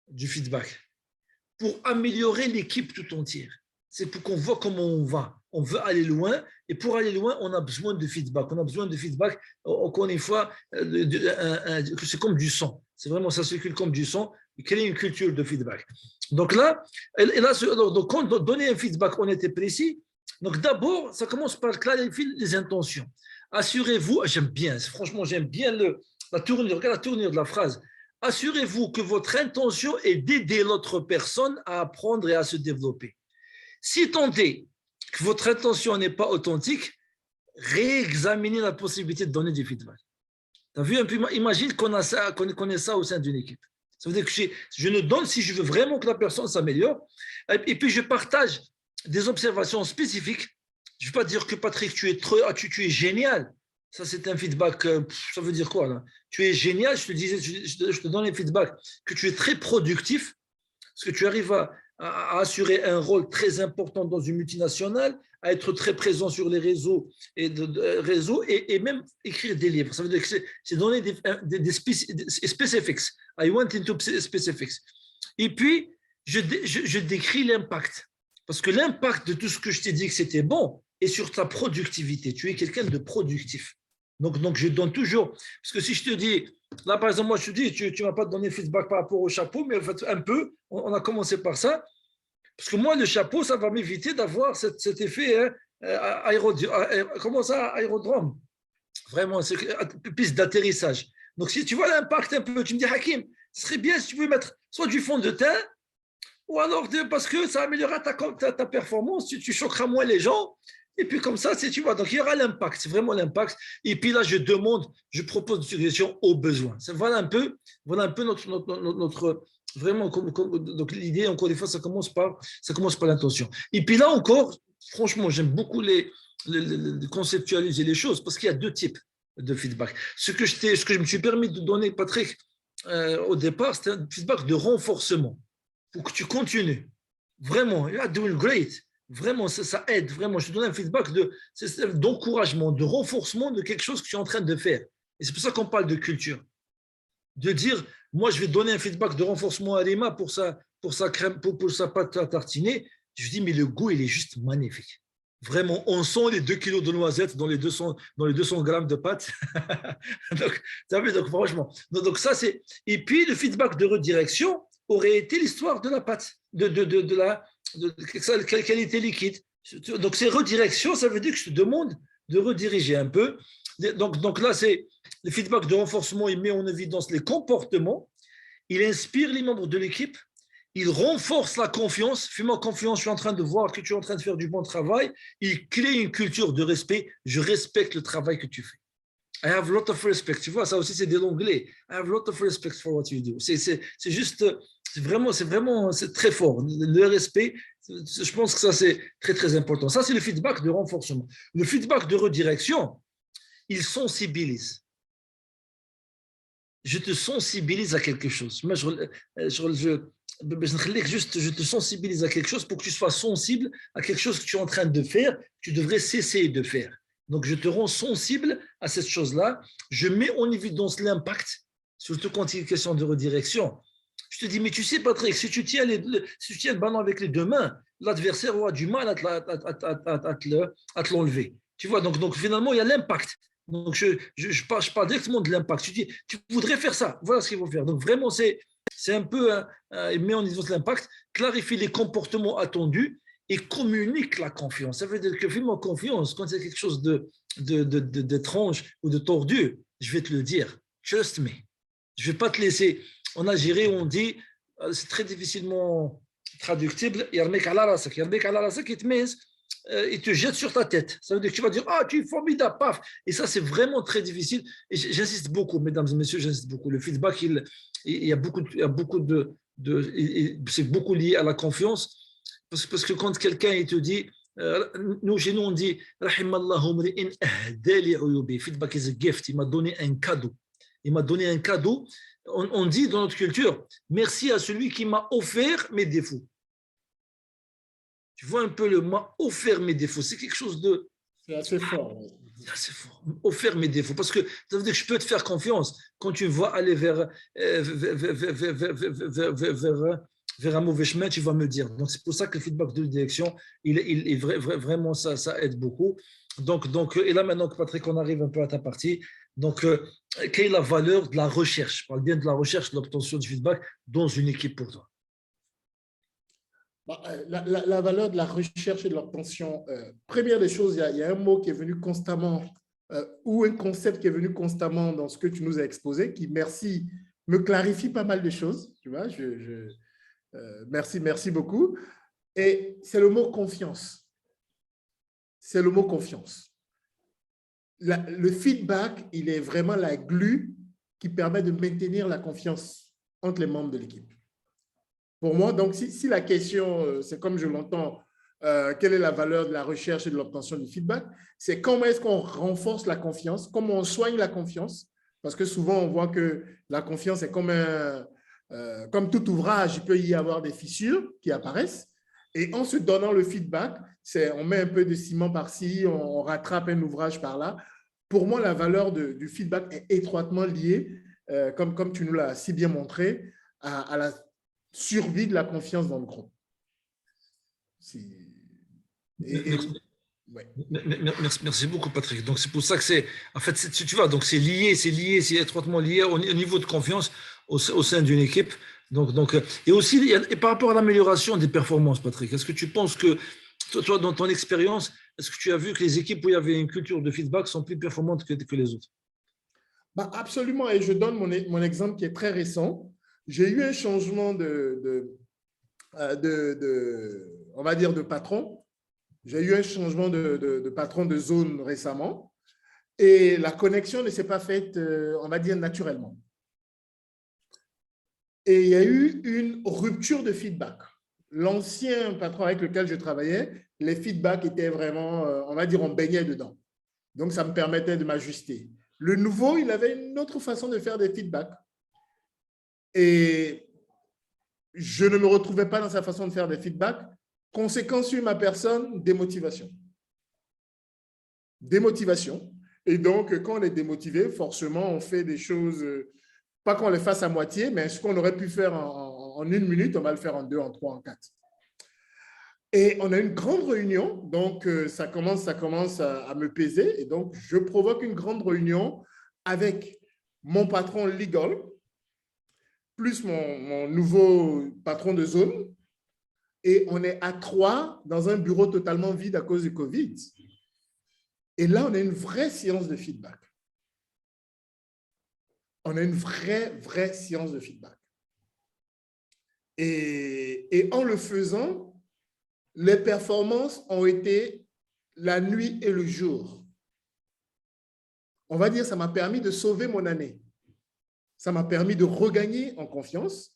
du feedback pour améliorer l'équipe tout entière. C'est pour qu'on voit comment on va. On veut aller loin, et pour aller loin, on a besoin de feedback. On a besoin de feedback, encore une fois, c'est comme du sang. C'est vraiment, ça circule comme du sang, créer une culture de feedback. Donc là, quand donner un feedback honnête et précis, donc d'abord, ça commence par clarifier les intentions. Assurez-vous, franchement, j'aime bien la tournure de la phrase. Assurez-vous que votre intention est d'aider l'autre personne à apprendre et à se développer. Si tant est que votre intention n'est pas authentique, réexaminez la possibilité de donner du feedback. Tu as vu un peu, imagine qu'on ait ça au sein d'une équipe. Ça veut dire que je ne donne si je veux vraiment que la personne s'améliore, et puis je partage des observations spécifiques. Je ne vais pas dire que Patrick, tu es génial. Ça, c'est un feedback, ça veut dire quoi là? Tu es génial, je te donne un feedback, que tu es très productif, parce que tu arrives à assurer un rôle très important dans une multinationale, à être très présent sur les réseaux et même écrire des livres. Ça veut dire que c'est donner des specifics. I went into specifics. Et puis, je décris l'impact. Parce que l'impact de tout ce que je t'ai dit que c'était bon est sur ta productivité. Tu es quelqu'un de productif. Donc, je donne toujours. Parce que si je te dis, là, par exemple, moi, je te dis, tu ne m'as pas donné feedback par rapport au chapeau, mais en fait, un peu, on a commencé par ça. Parce que moi, le chapeau, ça va m'éviter d'avoir cet effet aérodrome. Vraiment, c'est piste d'atterrissage. Donc, si tu vois l'impact un peu, tu me dis, Hakim, ce serait bien si tu peux mettre soit du fond de teint, ou alors parce que ça améliorera ta performance, tu choqueras moins les gens. Et puis comme ça, tu vois, donc il y aura l'impact, c'est vraiment l'impact. Et puis là, je propose une suggestion aux besoins. Voilà un peu notre vraiment, donc l'idée, encore une fois, ça commence par l'intention. Et puis là encore, franchement, j'aime beaucoup les conceptualiser les choses parce qu'il y a deux types de feedback. Ce que je me suis permis de donner, Patrick, au départ, c'était un feedback de renforcement pour que tu continues. Vraiment, you are doing great. Vraiment, ça aide. Vraiment, je te donne un feedback d'encouragement, de renforcement de quelque chose que tu es en train de faire. Et c'est pour ça qu'on parle de culture. De dire, moi, je vais donner un feedback de renforcement à Rima pour sa crème, pour sa pâte à tartiner. Je dis, mais le goût, il est juste magnifique. Vraiment, on sent les 2 kilos de noisettes dans les 200 grammes de pâte. Donc, donc, franchement. Donc, ça, c'est. Et puis, le feedback de redirection aurait été l'histoire de la pâte, qu'elle était liquide. Donc, c'est redirection, ça veut dire que je te demande de rediriger un peu. Donc là, c'est le feedback de renforcement, il met en évidence les comportements, il inspire les membres de l'équipe, il renforce la confiance. Fais-moi confiance, je suis en train de voir que tu es en train de faire du bon travail. Il crée une culture de respect. Je respecte le travail que tu fais. I have a lot of respect. Tu vois, ça aussi, c'est de l'anglais. I have a lot of respect for what you do. C'est juste, c'est très fort. Le respect, je pense que ça, c'est très, très important. Ça, c'est le feedback de renforcement. Le feedback de redirection, il sensibilise. Je te sensibilise à quelque chose. Moi, je te sensibilise à quelque chose pour que tu sois sensible à quelque chose que tu es en train de faire, que tu devrais cesser de faire. Donc, je te rends sensible à cette chose-là. Je mets en évidence l'impact, surtout quand il est question de redirection. Je te dis, mais tu sais, Patrick, si tu tiens le ballon avec les 2 mains, l'adversaire aura du mal à te l'enlever. Tu vois, donc finalement, il y a l'impact. Donc, je parle directement de l'impact. Tu dis, tu voudrais faire ça. Voilà ce qu'il faut faire. Donc, vraiment, c'est un peu, il met en évidence l'impact, clarifie les comportements attendus et communique la confiance. Ça veut dire que fais-moi confiance. Quand c'est quelque chose d'étrange ou de tordu, je vais te le dire. Trust me. Je ne vais pas te laisser. En Algérie, on dit, c'est très difficilement traductible, yarmek ala rasak. Yarmek ala rasak, il te jette sur ta tête. Ça veut dire que tu vas dire, ah, tu es formidable, paf. Et ça, c'est vraiment très difficile. Et j'insiste beaucoup, mesdames et messieurs, j'insiste beaucoup. Le feedback, il y a beaucoup c'est beaucoup lié à la confiance. Parce que quand quelqu'un il te dit, nous, chez nous, on dit, feedback is a gift. Il m'a donné un cadeau. Il m'a donné un cadeau. On dit dans notre culture, merci à celui qui m'a offert mes défauts. Tu vois un peu m'a offert mes défauts. C'est quelque chose de. C'est assez fort. C'est assez fort. Offert mes défauts. Parce que ça veut dire que je peux te faire confiance quand tu vas aller vers un mauvais chemin, tu vas me dire. Donc, c'est pour ça que le feedback de direction, vraiment, ça aide beaucoup. Donc, et là, maintenant que Patrick, on arrive un peu à ta partie. Donc, quelle est la valeur de la recherche? Je parle bien de la recherche, de l'obtention du feedback dans une équipe pour toi. La valeur de la recherche et de l'obtention, première des choses, il y a un mot qui est venu constamment, ou un concept qui est venu constamment dans ce que tu nous as exposé, qui, merci, me clarifie pas mal de choses. Tu vois, merci beaucoup. Et c'est le mot confiance. C'est le mot confiance. Le feedback, il est vraiment la glue qui permet de maintenir la confiance entre les membres de l'équipe. Pour moi, donc, si la question, c'est comme je l'entends, quelle est la valeur de la recherche et de l'obtention du feedback, c'est comment est-ce qu'on renforce la confiance, comment on soigne la confiance, parce que souvent, on voit que la confiance est comme Comme tout ouvrage, il peut y avoir des fissures qui apparaissent. Et en se donnant le feedback, on met un peu de ciment par-ci, on rattrape un ouvrage par-là. Pour moi, la valeur du feedback est étroitement liée, comme tu nous l'as si bien montré, à la survie de la confiance dans le groupe. Ouais. Merci beaucoup, Patrick. Donc, c'est pour ça que en fait, tu vois, donc c'est lié, c'est étroitement lié au niveau de confiance au sein d'une équipe. Et aussi, et par rapport à l'amélioration des performances, Patrick, est-ce que tu penses que, toi, dans ton expérience, est-ce que tu as vu que les équipes où il y avait une culture de feedback sont plus performantes que les autres? Absolument, et je donne mon exemple qui est très récent. J'ai eu un changement on va dire, de patron. J'ai eu un changement de patron de zone récemment et la connexion ne s'est pas faite, on va dire, naturellement. Et il y a eu une rupture de feedback. L'ancien patron avec lequel je travaillais, les feedbacks étaient vraiment, on va dire, on baignait dedans. Donc, ça me permettait de m'ajuster. Le nouveau, il avait une autre façon de faire des feedbacks. Et je ne me retrouvais pas dans sa façon de faire des feedbacks. Conséquence sur ma personne, démotivation. Démotivation. Et donc, quand on est démotivé, forcément, on fait des choses, pas qu'on les fasse à moitié, mais ce qu'on aurait pu faire en 1 minute, on va le faire en 2, en 3, en 4. Et on a une grande réunion, donc ça commence à me peser. Et donc, je provoque une grande réunion avec mon patron legal, plus mon nouveau patron de zone. Et on est à 3 dans un bureau totalement vide à cause du Covid. Et là, on a une vraie séance de feedback. On a une vraie séance de feedback. Et en le faisant, les performances ont été la nuit et le jour. On va dire, ça m'a permis de sauver mon année. Ça m'a permis de regagner en confiance,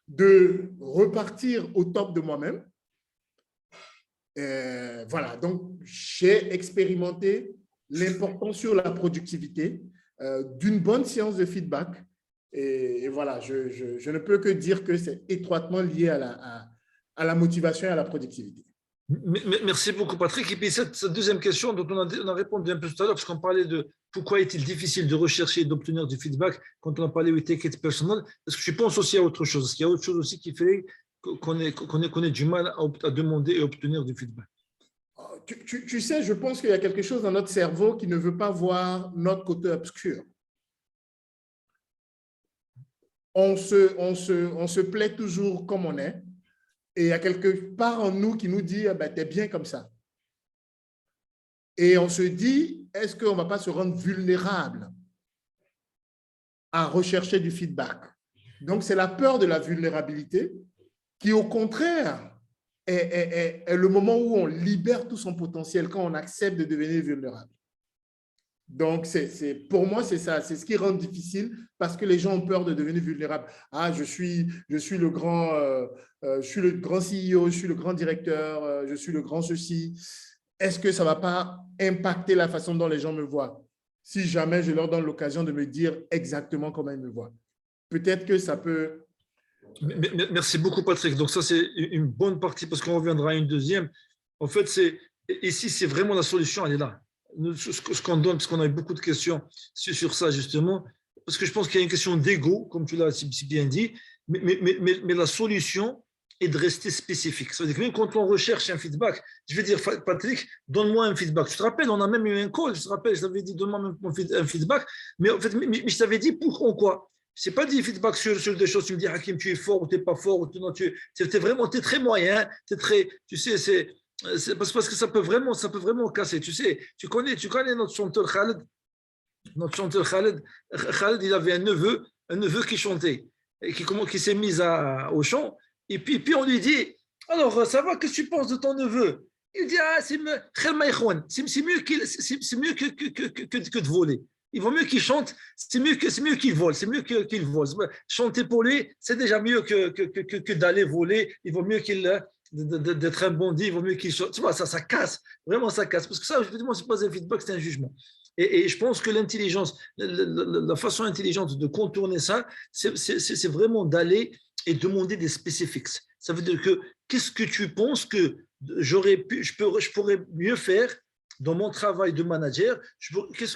de repartir au top de moi-même. Voilà, donc j'ai expérimenté l'importance sur la productivité d'une bonne séance de feedback. Et voilà, je ne peux que dire que c'est étroitement lié à la motivation et à la productivité. Merci beaucoup, Patrick. Et puis, cette deuxième question, dont on a répondu un peu tout à l'heure, parce qu'on parlait de pourquoi est-il difficile de rechercher et d'obtenir du feedback quand on a parlé de take it personal. Est-ce que tu penses aussi à autre chose? Est-ce qu'il y a autre chose aussi qui fait qu'on ait du mal à demander et obtenir du feedback? Tu sais, je pense qu'il y a quelque chose dans notre cerveau qui ne veut pas voir notre côté obscur. On se plaît toujours comme on est. Et il y a quelque part en nous qui nous dit, ah ben, t'es bien comme ça. Et on se dit, est-ce qu'on ne va pas se rendre vulnérable à rechercher du feedback? Donc, c'est la peur de la vulnérabilité qui, au contraire, est le moment où on libère tout son potentiel quand on accepte de devenir vulnérable. Donc, pour moi, c'est ça. C'est ce qui rend difficile parce que les gens ont peur de devenir vulnérables. Ah, je suis le grand CEO, je suis le grand directeur, je suis le grand ceci. Est-ce que ça ne va pas impacter la façon dont les gens me voient si jamais je leur donne l'occasion de me dire exactement comment ils me voient? Peut-être que ça peut… Merci beaucoup, Patrick. Donc, ça, c'est une bonne partie parce qu'on reviendra à une deuxième. En fait, ici, c'est vraiment la solution, elle est là. Ce qu'on donne, parce qu'on a eu beaucoup de questions sur ça, justement, parce que je pense qu'il y a une question d'ego, comme tu l'as si bien dit, mais la solution est de rester spécifique. Ça veut dire que même quand on recherche un feedback, je vais dire, Patrick, donne-moi un feedback. Tu te rappelles, on a même eu un call, je te rappelle, je t'avais dit, donne-moi un feedback, mais en fait, je t'avais dit pourquoi. Je n'ai pas dit feedback sur des choses, tu me dis, Hakim, tu es fort ou tu n'es pas fort, ou tu es très moyen, tu sais, c'est parce que ça peut vraiment casser. Tu sais, tu connais notre chanteur Khaled. Notre chanteur Khaled, il avait un neveu qui chantait et qui s'est mis au chant. Et puis on lui dit, alors ça va, qu'est-ce que tu penses de ton neveu? Il dit, ah, c'est mieux que de voler. Il vaut mieux qu'il chante, c'est mieux qu'il vole, qu'il vole. Chanter pour lui, c'est déjà mieux que d'aller voler. Il vaut mieux d'être un bandit, il vaut mieux qu'il chante. Tu vois, ça casse, vraiment ça casse. Parce que ça, effectivement, ce n'est pas un feedback, c'est un jugement. Et je pense que l'intelligence, la façon intelligente de contourner ça, c'est vraiment d'aller et demander des spécifiques. Ça veut dire que qu'est-ce que tu penses que je pourrais mieux faire dans mon travail de manager,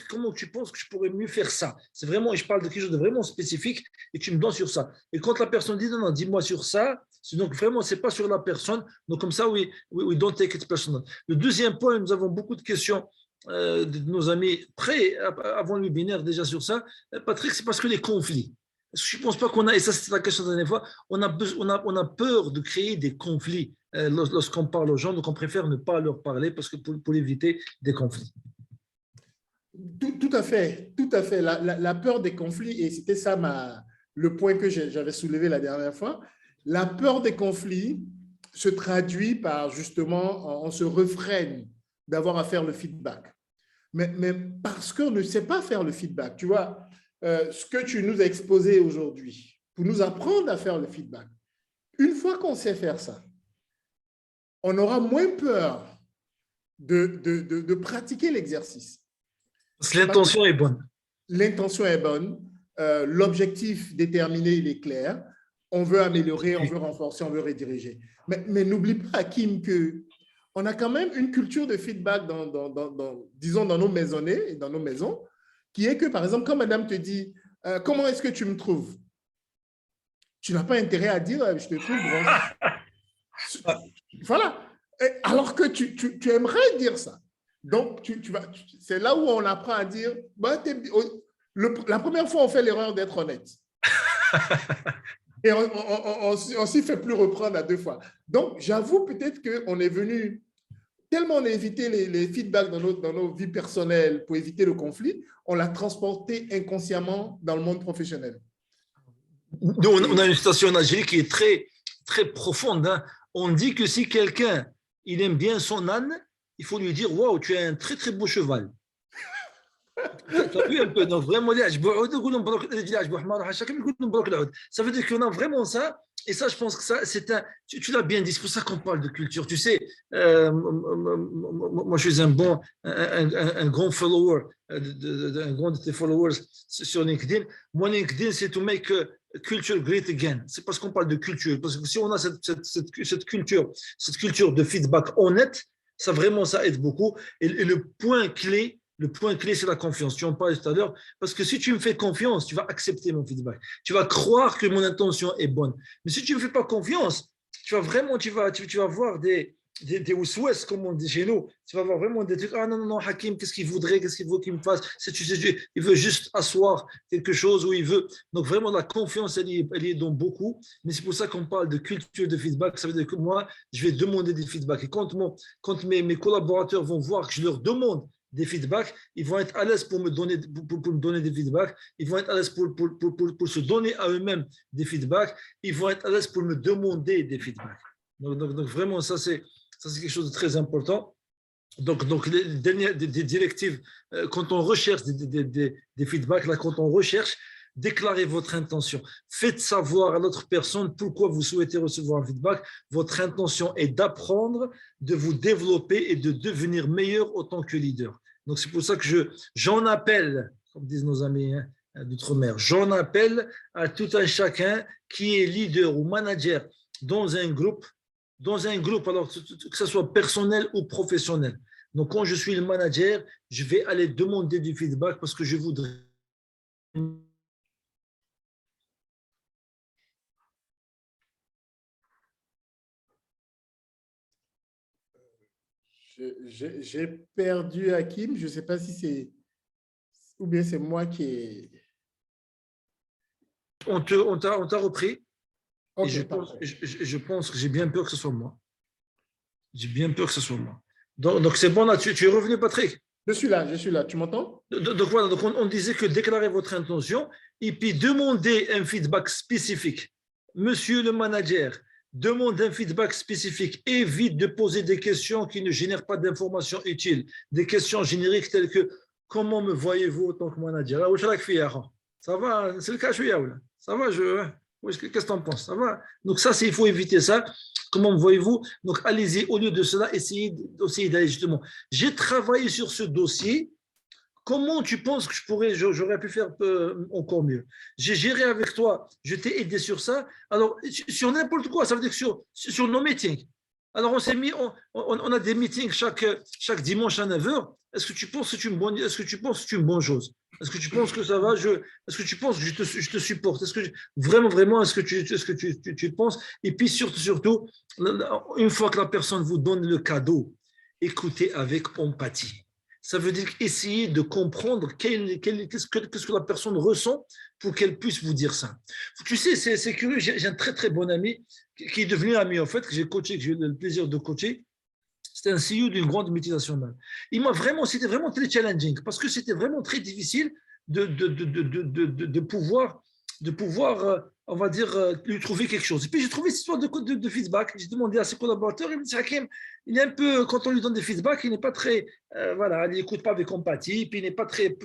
comment tu penses que je pourrais mieux faire ça? C'est vraiment, et je parle de quelque chose de vraiment spécifique et tu me donnes sur ça. Et quand la personne dit non, non, dis-moi sur ça, donc vraiment, c'est pas sur la personne. Donc comme ça, we don't take it personal. Le deuxième point, nous avons beaucoup de questions de nos amis prêts avant le webinaire déjà sur ça. Patrick, c'est parce que les conflits. Je ne pense pas qu'on a, et ça c'était la question de la dernière fois, on a peur de créer des conflits lorsqu'on parle aux gens, donc on préfère ne pas leur parler parce que pour éviter des conflits. Tout à fait, tout à fait. La peur des conflits, et c'était ça le point que j'avais soulevé la dernière fois, la peur des conflits se traduit par justement, on se refraine d'avoir à faire le feedback. Mais parce qu'on ne sait pas faire le feedback, tu vois, ce que tu nous as exposé aujourd'hui, pour nous apprendre à faire le feedback, une fois qu'on sait faire ça, on aura moins peur de pratiquer l'exercice. Parce que l'intention est bonne. L'intention est bonne, l'objectif déterminé, il est clair, on veut améliorer, on veut renforcer, on veut rediriger. Mais n'oublie pas, Hakim, qu'on a quand même une culture de feedback disons, dans nos maisonnées et dans nos maisons, qui est que, par exemple, quand madame te dit « Comment est-ce que tu me trouves ?» Tu n'as pas intérêt à dire « Je te trouve grand. » Voilà. Alors que tu aimerais dire ça. Donc, c'est là où on apprend à dire bah, la première fois, on fait l'erreur d'être honnête. Et on s'y fait plus reprendre à 2 fois. Donc, j'avoue peut-être qu'on est venu, tellement on a évité les feedbacks dans nos vies personnelles pour éviter le conflit, on l'a transporté inconsciemment dans le monde professionnel. Nous, on a une citation en Algérie qui est très, très profonde. Hein. On dit que si quelqu'un il aime bien son âne, il faut lui dire waouh, tu as un très très beau cheval. Tu as vu un peu, donc vraiment, ça veut dire qu'on a vraiment ça, et ça, je pense que ça, tu l'as bien dit, c'est pour ça qu'on parle de culture. Tu sais, moi, je suis un grand follower, un grand de tes followers sur LinkedIn. Moi, LinkedIn, c'est to make culture great again. C'est parce qu'on parle de culture. Parce que si on a cette culture de feedback honnête, ça vraiment, ça aide beaucoup. Et le point clé, c'est la confiance. Tu en parlais tout à l'heure. Parce que si tu me fais confiance, tu vas accepter mon feedback. Tu vas croire que mon intention est bonne. Mais si tu ne me fais pas confiance, tu vas voir des ouest, comme on dit chez nous. Tu vas voir vraiment des trucs. Ah non, Hakim, qu'est-ce qu'il voudrait, qu'est-ce qu'il veut qu'il me fasse? Il veut juste asseoir quelque chose où il veut. Donc vraiment, la confiance, elle y est dans beaucoup. Mais c'est pour ça qu'on parle de culture de feedback. Ça veut dire que moi, je vais demander des feedbacks. Et quand mes collaborateurs vont voir que je leur demande des feedbacks, ils vont être à l'aise pour me donner des feedbacks, ils vont être à l'aise pour se donner à eux-mêmes des feedbacks, ils vont être à l'aise pour me demander des feedbacks. Donc vraiment, ça c'est quelque chose de très important. Donc les dernières des directives, quand on recherche des feedbacks, là, quand on recherche, déclarez votre intention. Faites savoir à l'autre personne pourquoi vous souhaitez recevoir un feedback. Votre intention est d'apprendre, de vous développer et de devenir meilleur autant que leader. Donc, c'est pour ça que j'en appelle, comme disent nos amis d'outre-mer, j'en appelle à tout un chacun qui est leader ou manager dans un groupe, alors que ce soit personnel ou professionnel. Donc, quand je suis le manager, je vais aller demander du feedback parce que je voudrais. J'ai perdu Hakim. Je ne sais pas si c'est ou bien c'est moi qui ai. On t'a repris. Okay, et je pense que j'ai bien peur que ce soit moi. J'ai bien peur que ce soit moi. Donc c'est bon là, tu es revenu, Patrick? Je suis là. Tu m'entends? Donc voilà, donc on disait que déclarer votre intention et puis demander un feedback spécifique. Monsieur le manager, demande un feedback spécifique. Évite de poser des questions qui ne génèrent pas d'informations utiles. Des questions génériques telles que comment me voyez-vous en tant que manager? Ça va, c'est le cas, ça va, qu'est-ce que tu en penses? Ça va? Donc ça, il faut éviter ça. Comment me voyez-vous? Donc allez-y, au lieu de cela, essayez d'aller justement. J'ai travaillé sur ce dossier. comment tu penses que j'aurais pu faire encore mieux? J'ai géré avec toi, je t'ai aidé sur ça. Alors, sur n'importe quoi, ça veut dire que sur nos meetings. Alors, on s'est mis, on a des meetings chaque dimanche à 9h. Est-ce que tu penses que c'est une bonne, est-ce que tu penses que c'est une bonne chose? Est-ce que tu penses que ça va? Est-ce que tu penses que je te supporte? Est-ce que vraiment, est-ce que tu penses? Et puis surtout, une fois que la personne vous donne le cadeau, écoutez avec empathie. Ça veut dire essayer de comprendre qu'est-ce que la personne ressent pour qu'elle puisse vous dire ça. Tu sais, c'est curieux. J'ai un très, très bon ami qui est devenu ami, en fait, que j'ai coaché, que j'ai eu le plaisir de coacher. C'était un CEO d'une grande multinationale. C'était vraiment très challenging parce que c'était vraiment très difficile de pouvoir, on va dire, lui trouver quelque chose. Et puis j'ai trouvé cette histoire de feedback. J'ai demandé à ses collaborateurs, il me dit, Hakim, il est un peu, quand on lui donne des feedbacks, il n'est pas très, voilà, il n'écoute pas avec empathie, puis il n'est pas très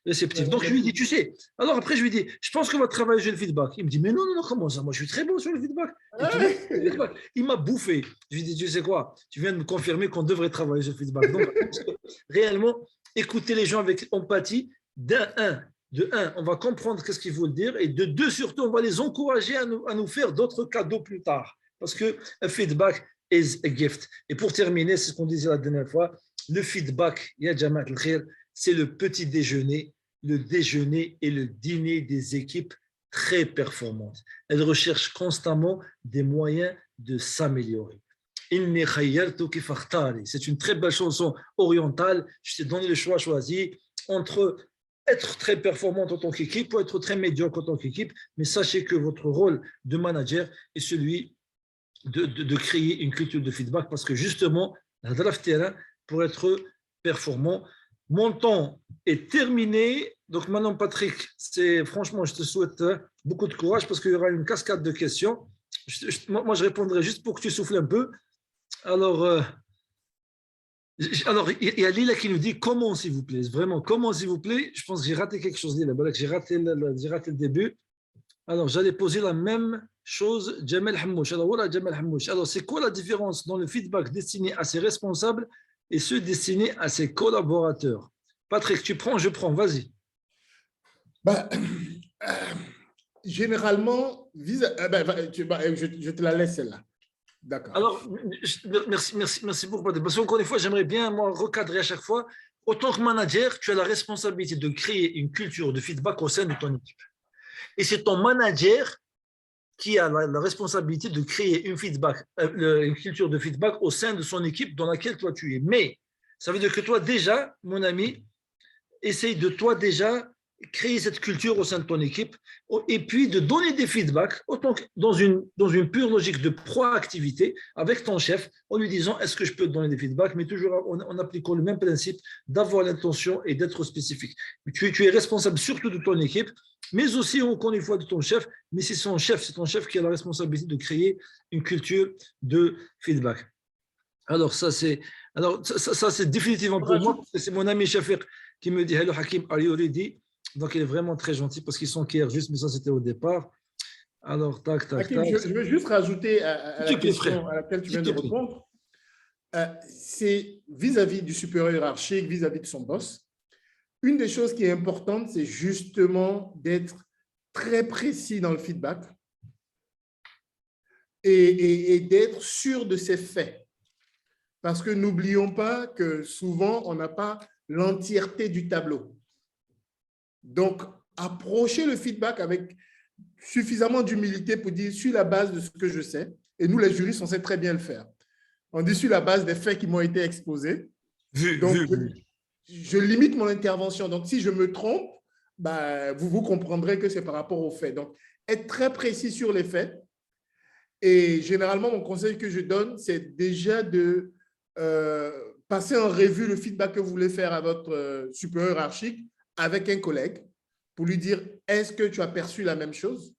réceptif. Donc je lui dis, tu sais, alors après je lui dis, je pense qu'on va travailler sur le feedback. Il me dit, mais non, non, non, comment ça? Moi je suis très bon sur le feedback. Il m'a bouffé. Je lui dis, tu sais quoi, tu viens de me confirmer qu'on devrait travailler sur le feedback. Donc réellement, écouter les gens avec empathie, de un, on va comprendre qu'est-ce qu'ils veulent dire, et de deux, surtout, on va les encourager à nous faire d'autres cadeaux plus tard. Parce que un feedback is a gift. Et pour terminer, c'est ce qu'on disait la dernière fois, le feedback, ya Jamaat al-Khair, c'est le petit déjeuner, le déjeuner et le dîner des équipes très performantes. Elles recherchent constamment des moyens de s'améliorer. C'est une très belle chanson orientale. Je t'ai donné le choix choisi entre être très performante en tant qu'équipe ou être très médiocre en tant qu'équipe, mais sachez que votre rôle de manager est celui de créer une culture de feedback parce que justement, terrain pour être performant. Mon temps est terminé. Donc maintenant, Patrick, franchement, je te souhaite beaucoup de courage parce qu'il y aura une cascade de questions. Moi, je répondrai juste pour que tu souffles un peu. Alors, il y a Lila qui nous dit comment, s'il vous plaît. Vraiment, comment, s'il vous plaît. Je pense que j'ai raté quelque chose, Lila. J'ai raté le début. Alors, j'allais poser la même chose, Jamel Hamouche. Alors, voilà, Jamel Hamouche. Alors, c'est quoi la différence dans le feedback destiné à ses responsables et ceux destinés à ses collaborateurs? Patrick, tu prends, je prends, vas-y. Généralement, je te la laisse celle-là. D'accord. Alors, merci beaucoup. Parce qu'encore une fois, j'aimerais bien moi, recadrer à chaque fois. Autant que manager, tu as la responsabilité de créer une culture de feedback au sein de ton équipe. Et c'est ton manager qui a la responsabilité de créer une culture de feedback au sein de son équipe dans laquelle toi tu es. Mais ça veut dire que toi déjà, mon ami, essaye de toi déjà créer cette culture au sein de ton équipe et puis de donner des feedbacks autant que dans une pure logique de proactivité avec ton chef en lui disant est-ce que je peux te donner des feedbacks, mais toujours en appliquant le même principe d'avoir l'intention et d'être spécifique. Tu es responsable surtout de ton équipe, mais aussi encore une fois de ton chef, mais c'est ton chef qui a la responsabilité de créer une culture de feedback. Alors ça c'est définitivement pour moi, parce que c'est mon ami Shafir qui me dit hello Hakim, are you ready? Donc il est vraiment très gentil parce qu'ils sont clairs juste, mais ça c'était au départ. Alors tac. Hakim, je veux juste rajouter à la question à laquelle tu viens de répondre. C'est vis-à-vis du supérieur hiérarchique, vis-à-vis de son boss. Une des choses qui est importante, c'est justement d'être très précis dans le feedback et d'être sûr de ses faits. Parce que n'oublions pas que souvent, on n'a pas l'entièreté du tableau. Donc, approchez le feedback avec suffisamment d'humilité pour dire sur la base de ce que je sais, et nous, les juristes, on sait très bien le faire. On dit sur la base des faits qui m'ont été exposés. Je limite mon intervention. Donc, si je me trompe, vous comprendrez que c'est par rapport aux faits. Donc, être très précis sur les faits. Et généralement, mon conseil que je donne, c'est déjà de passer en revue le feedback que vous voulez faire à votre supérieur hiérarchique avec un collègue pour lui dire, est-ce que tu as perçu la même chose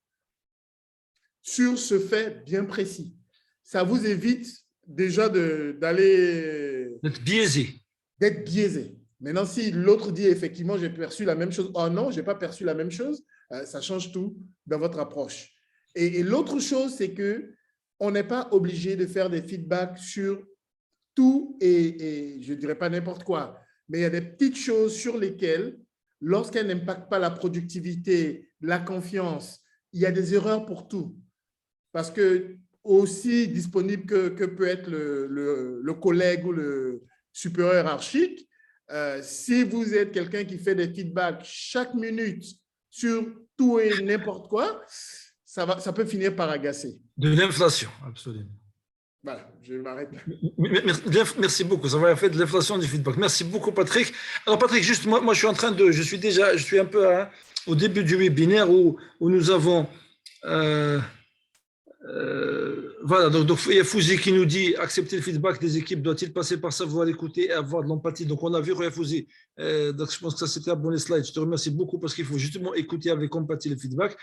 sur ce fait bien précis? Ça vous évite déjà d'aller… D'être biaisé. D'être biaisé. Maintenant, si l'autre dit effectivement, j'ai perçu la même chose, oh non, je n'ai pas perçu la même chose, ça change tout dans votre approche. Et l'autre chose, c'est qu'on n'est pas obligé de faire des feedbacks sur tout et je ne dirais pas n'importe quoi. mais il y a des petites choses sur lesquelles, lorsqu'elles n'impactent pas la productivité, la confiance, il y a des erreurs pour tout. Parce que aussi disponible que peut être le collègue ou le supérieur hiérarchique, si vous êtes quelqu'un qui fait des feedbacks chaque minute sur tout et n'importe quoi, ça peut finir par agacer. De l'inflation, absolument. Voilà, je m'arrête. Merci beaucoup. Ça va faire de l'inflation du feedback. Merci beaucoup, Patrick. Alors, Patrick, juste moi, je suis un peu au début du webinaire où nous avons, voilà, donc il y a Fouzi qui nous dit accepter le feedback des équipes doit-il passer par savoir écouter et avoir de l'empathie. Donc, on a vu, Fouzi. Donc, je pense que ça, c'était un bon slide. Je te remercie beaucoup parce qu'il faut justement écouter avec empathie le feedback.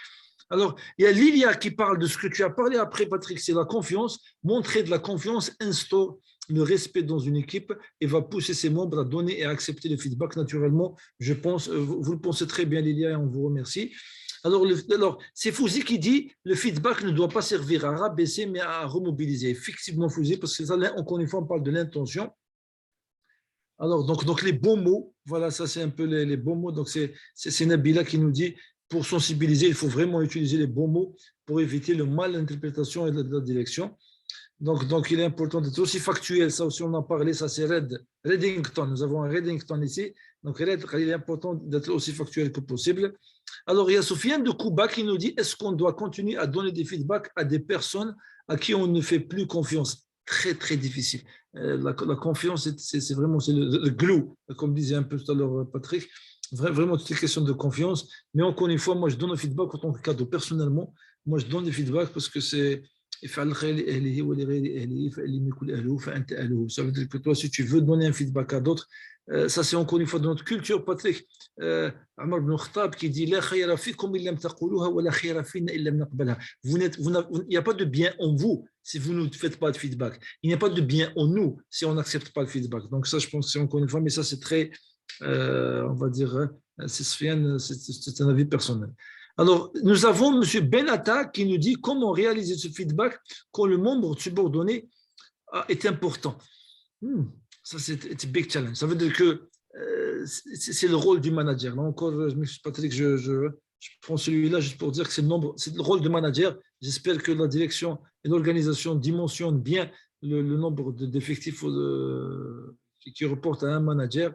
Alors, il y a Lilia qui parle de ce que tu as parlé après, Patrick, c'est la confiance. Montrer de la confiance instaure le respect dans une équipe et va pousser ses membres à donner et à accepter le feedback naturellement. Je pense, vous le pensez très bien, Lilia, et on vous remercie. Alors, c'est Fouzi qui dit le feedback ne doit pas servir à rabaisser, mais à remobiliser. Effectivement, Fouzi, parce que ça, encore une fois, on parle de l'intention. Alors, donc les bons mots, voilà, ça c'est un peu les bons mots. Donc, c'est Nabila qui nous dit pour sensibiliser, il faut vraiment utiliser les bons mots pour éviter le mal d'interprétation et de la direction. Donc, il est important d'être aussi factuel. Ça aussi, on en parlait. Ça, c'est Reddington. Nous avons un Reddington ici. Donc, il est important d'être aussi factuel que possible. Alors, il y a Sofiane de Kuba qui nous dit est-ce qu'on doit continuer à donner des feedbacks à des personnes à qui on ne fait plus confiance? Très, très difficile. La confiance, c'est vraiment le glue, comme disait un peu tout à l'heure Patrick. Vraiment, toutes les questions de confiance. Mais encore une fois, moi, je donne un feedback en tant que cadeau. Personnellement, moi, je donne des feedbacks parce que c'est. Ça veut dire que toi, si tu veux donner un feedback à d'autres, ça c'est encore une fois de notre culture, Patrick. Omar ibn Khattab qui dit il n'y a pas de bien en vous si vous ne faites pas de feedback. Il n'y a pas de bien en nous si on n'accepte pas le feedback. Donc ça, je pense que c'est encore une fois, mais ça c'est très, on va dire, c'est un avis personnel. Alors, nous avons M. Benata qui nous dit comment réaliser ce feedback quand le membre subordonné est important. Ça, c'est un big challenge. Ça veut dire que c'est le rôle du manager. Là encore, Patrick, je prends celui-là juste pour dire que c'est le rôle du manager. J'espère que la direction et l'organisation dimensionnent bien le nombre d'effectifs qui reportent à un manager.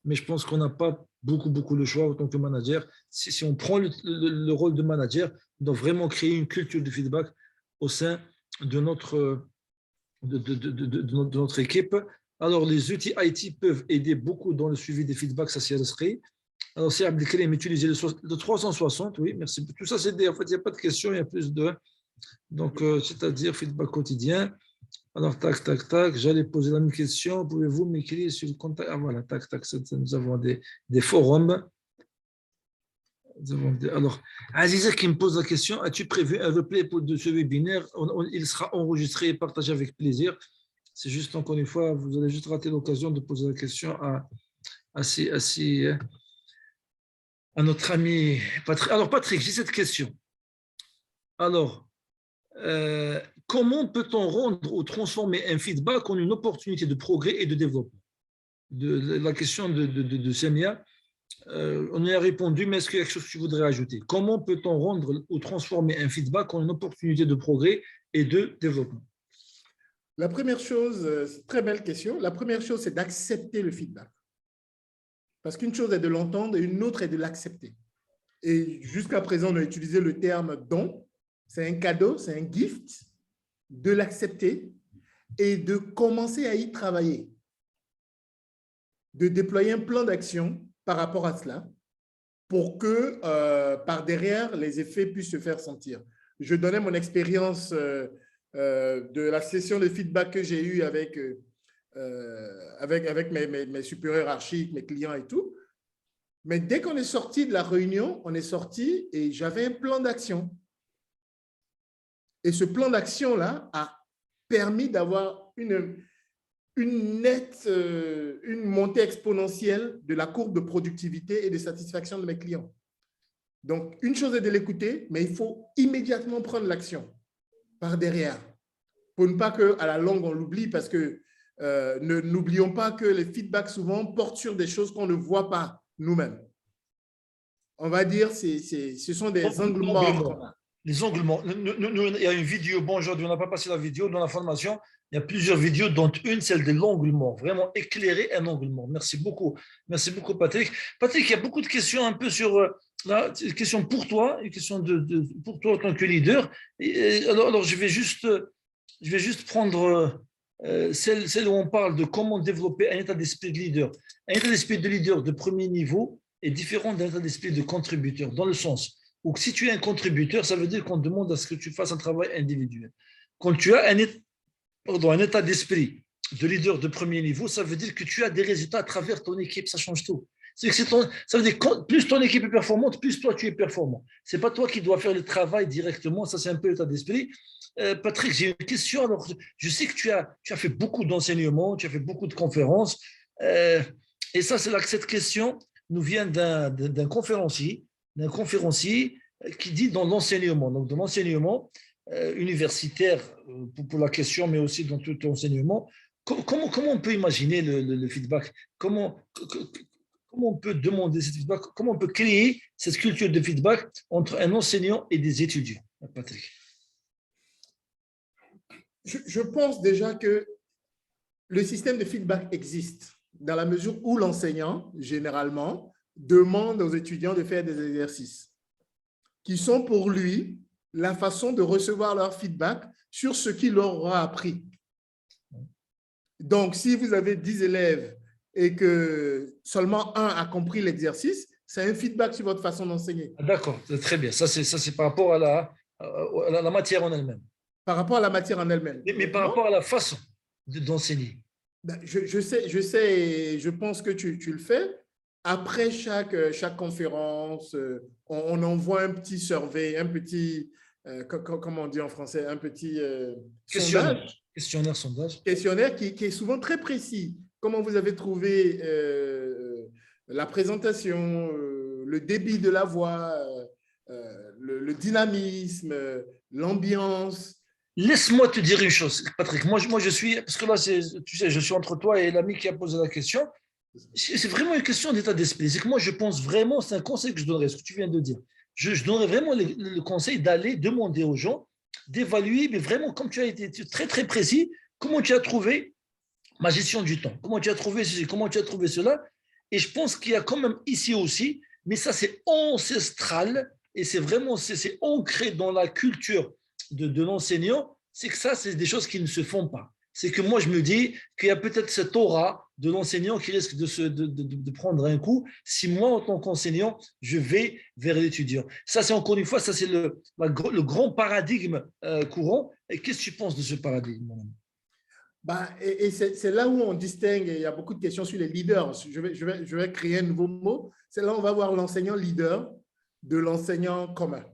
Mais je pense qu'on n'a pas beaucoup le choix en tant que manager. Si on prend le rôle de manager, on doit vraiment créer une culture de feedback au sein de notre équipe. Alors, les outils IT peuvent aider beaucoup dans le suivi des feedbacks, ça c'est inscrit. Alors, c'est Abdelkrim, utiliser le 360, oui, merci. Tout ça, c'est en fait, il n'y a pas de questions, il y a plus de. Donc, c'est-à-dire feedback quotidien. Alors, tac, j'allais poser la même question. Pouvez-vous m'écrire sur le contact? Ah, voilà, tac, nous avons des forums. Alors, Aziza qui me pose la question, as-tu prévu un replay de ce webinaire? Il sera enregistré et partagé avec plaisir. C'est juste, encore une fois, vous allez juste rater l'occasion de poser la question à notre ami Patrick. Alors, Patrick, j'ai cette question. Alors, comment peut-on rendre ou transformer un feedback en une opportunité de progrès et de développement? La question de Semia, on y a répondu, mais est-ce qu'il y a quelque chose que tu voudrais ajouter? Comment peut-on rendre ou transformer un feedback en une opportunité de progrès et de développement? La première chose, c'est une très belle question. La première chose, c'est d'accepter le feedback. Parce qu'une chose est de l'entendre et une autre est de l'accepter. Et jusqu'à présent, on a utilisé le terme don. C'est un cadeau, c'est un gift, de l'accepter et de commencer à y travailler. De déployer un plan d'action par rapport à cela pour que par derrière, les effets puissent se faire sentir. Je donnais mon expérience de la session de feedback que j'ai eue avec mes supérieurs hiérarchiques, mes clients et tout. Mais dès qu'on est sorti de la réunion, on est sorti et j'avais un plan d'action. Et ce plan d'action-là a permis d'avoir une montée exponentielle de la courbe de productivité et de satisfaction de mes clients. Donc, une chose est de l'écouter, mais il faut immédiatement prendre l'action par derrière pour ne pas qu'à la longue, on l'oublie parce que n'oublions pas que les feedbacks souvent portent sur des choses qu'on ne voit pas nous-mêmes. On va dire ce sont des angles morts qu'on a. Les angles morts. Il y a une vidéo, bon, aujourd'hui, on n'a pas passé la vidéo dans la formation. Il y a plusieurs vidéos, dont une, celle de l'angle mort. Vraiment éclairer un angle mort. Merci beaucoup. Merci beaucoup, Patrick. Patrick, il y a beaucoup de questions un peu sur là, une question pour toi, une question pour toi en tant que leader. Alors je vais juste prendre celle où on parle de comment développer un état d'esprit de leader. Un état d'esprit de leader de premier niveau est différent d'un état d'esprit de contributeur, dans le sens où si tu es un contributeur, ça veut dire qu'on demande à ce que tu fasses un travail individuel. Quand tu as un état d'esprit de leader de premier niveau, ça veut dire que tu as des résultats à travers ton équipe, ça change tout. Ça veut dire que plus ton équipe est performante, plus toi tu es performant. Ce n'est pas toi qui dois faire le travail directement, ça c'est un peu l'état d'esprit. Patrick, j'ai une question. Alors, je sais que tu as fait beaucoup d'enseignements, tu as fait beaucoup de conférences, et ça, c'est là que cette question nous vient d'un conférencier qui dit dans l'enseignement, donc dans l'enseignement universitaire pour la question, mais aussi dans tout enseignement, comment on peut imaginer le feedback? Comment on peut demander ce feedback? Comment on peut créer cette culture de feedback entre un enseignant et des étudiants, Patrick? Je pense déjà que le système de feedback existe dans la mesure où l'enseignant, généralement, demande aux étudiants de faire des exercices qui sont pour lui la façon de recevoir leur feedback sur ce qu'il leur aura appris. Donc, si vous avez 10 élèves et que seulement un a compris l'exercice, c'est un feedback sur votre façon d'enseigner. D'accord, très bien. Ça, c'est par rapport à la matière en elle-même. Par rapport à la matière en elle-même. Mais par rapport à la façon d'enseigner. Je sais et je pense que tu le fais. Après chaque conférence, on envoie un petit survey, un petit, comment on dit en français, un petit sondage. Questionnaire qui est souvent très précis. Comment vous avez trouvé la présentation, le débit de la voix, le dynamisme, l'ambiance. Laisse-moi te dire une chose, Patrick. Moi, je suis, parce que là, tu sais, je suis entre toi et l'ami qui a posé la question. C'est vraiment une question d'état d'esprit. C'est que moi, je pense vraiment, c'est un conseil que je donnerais, ce que tu viens de dire. Je donnerais vraiment le conseil d'aller demander aux gens d'évaluer, mais vraiment, comme tu as été très, très précis, comment tu as trouvé ma gestion du temps, comment tu as trouvé ceci, comment tu as trouvé cela. Et je pense qu'il y a quand même ici aussi, mais ça, c'est ancestral et c'est vraiment, c'est ancré dans la culture de l'enseignant, c'est que ça, c'est des choses qui ne se font pas. C'est que moi, je me dis qu'il y a peut-être cette aura de l'enseignant qui risque de prendre un coup si moi, en tant qu'enseignant, je vais vers l'étudiant. Ça, c'est encore une fois, ça, c'est le grand paradigme courant. Et qu'est-ce que tu penses de ce paradigme, mon ami? Et c'est là où on distingue, il y a beaucoup de questions sur les leaders. Je vais créer un nouveau mot. C'est là où on va voir l'enseignant leader de l'enseignant commun.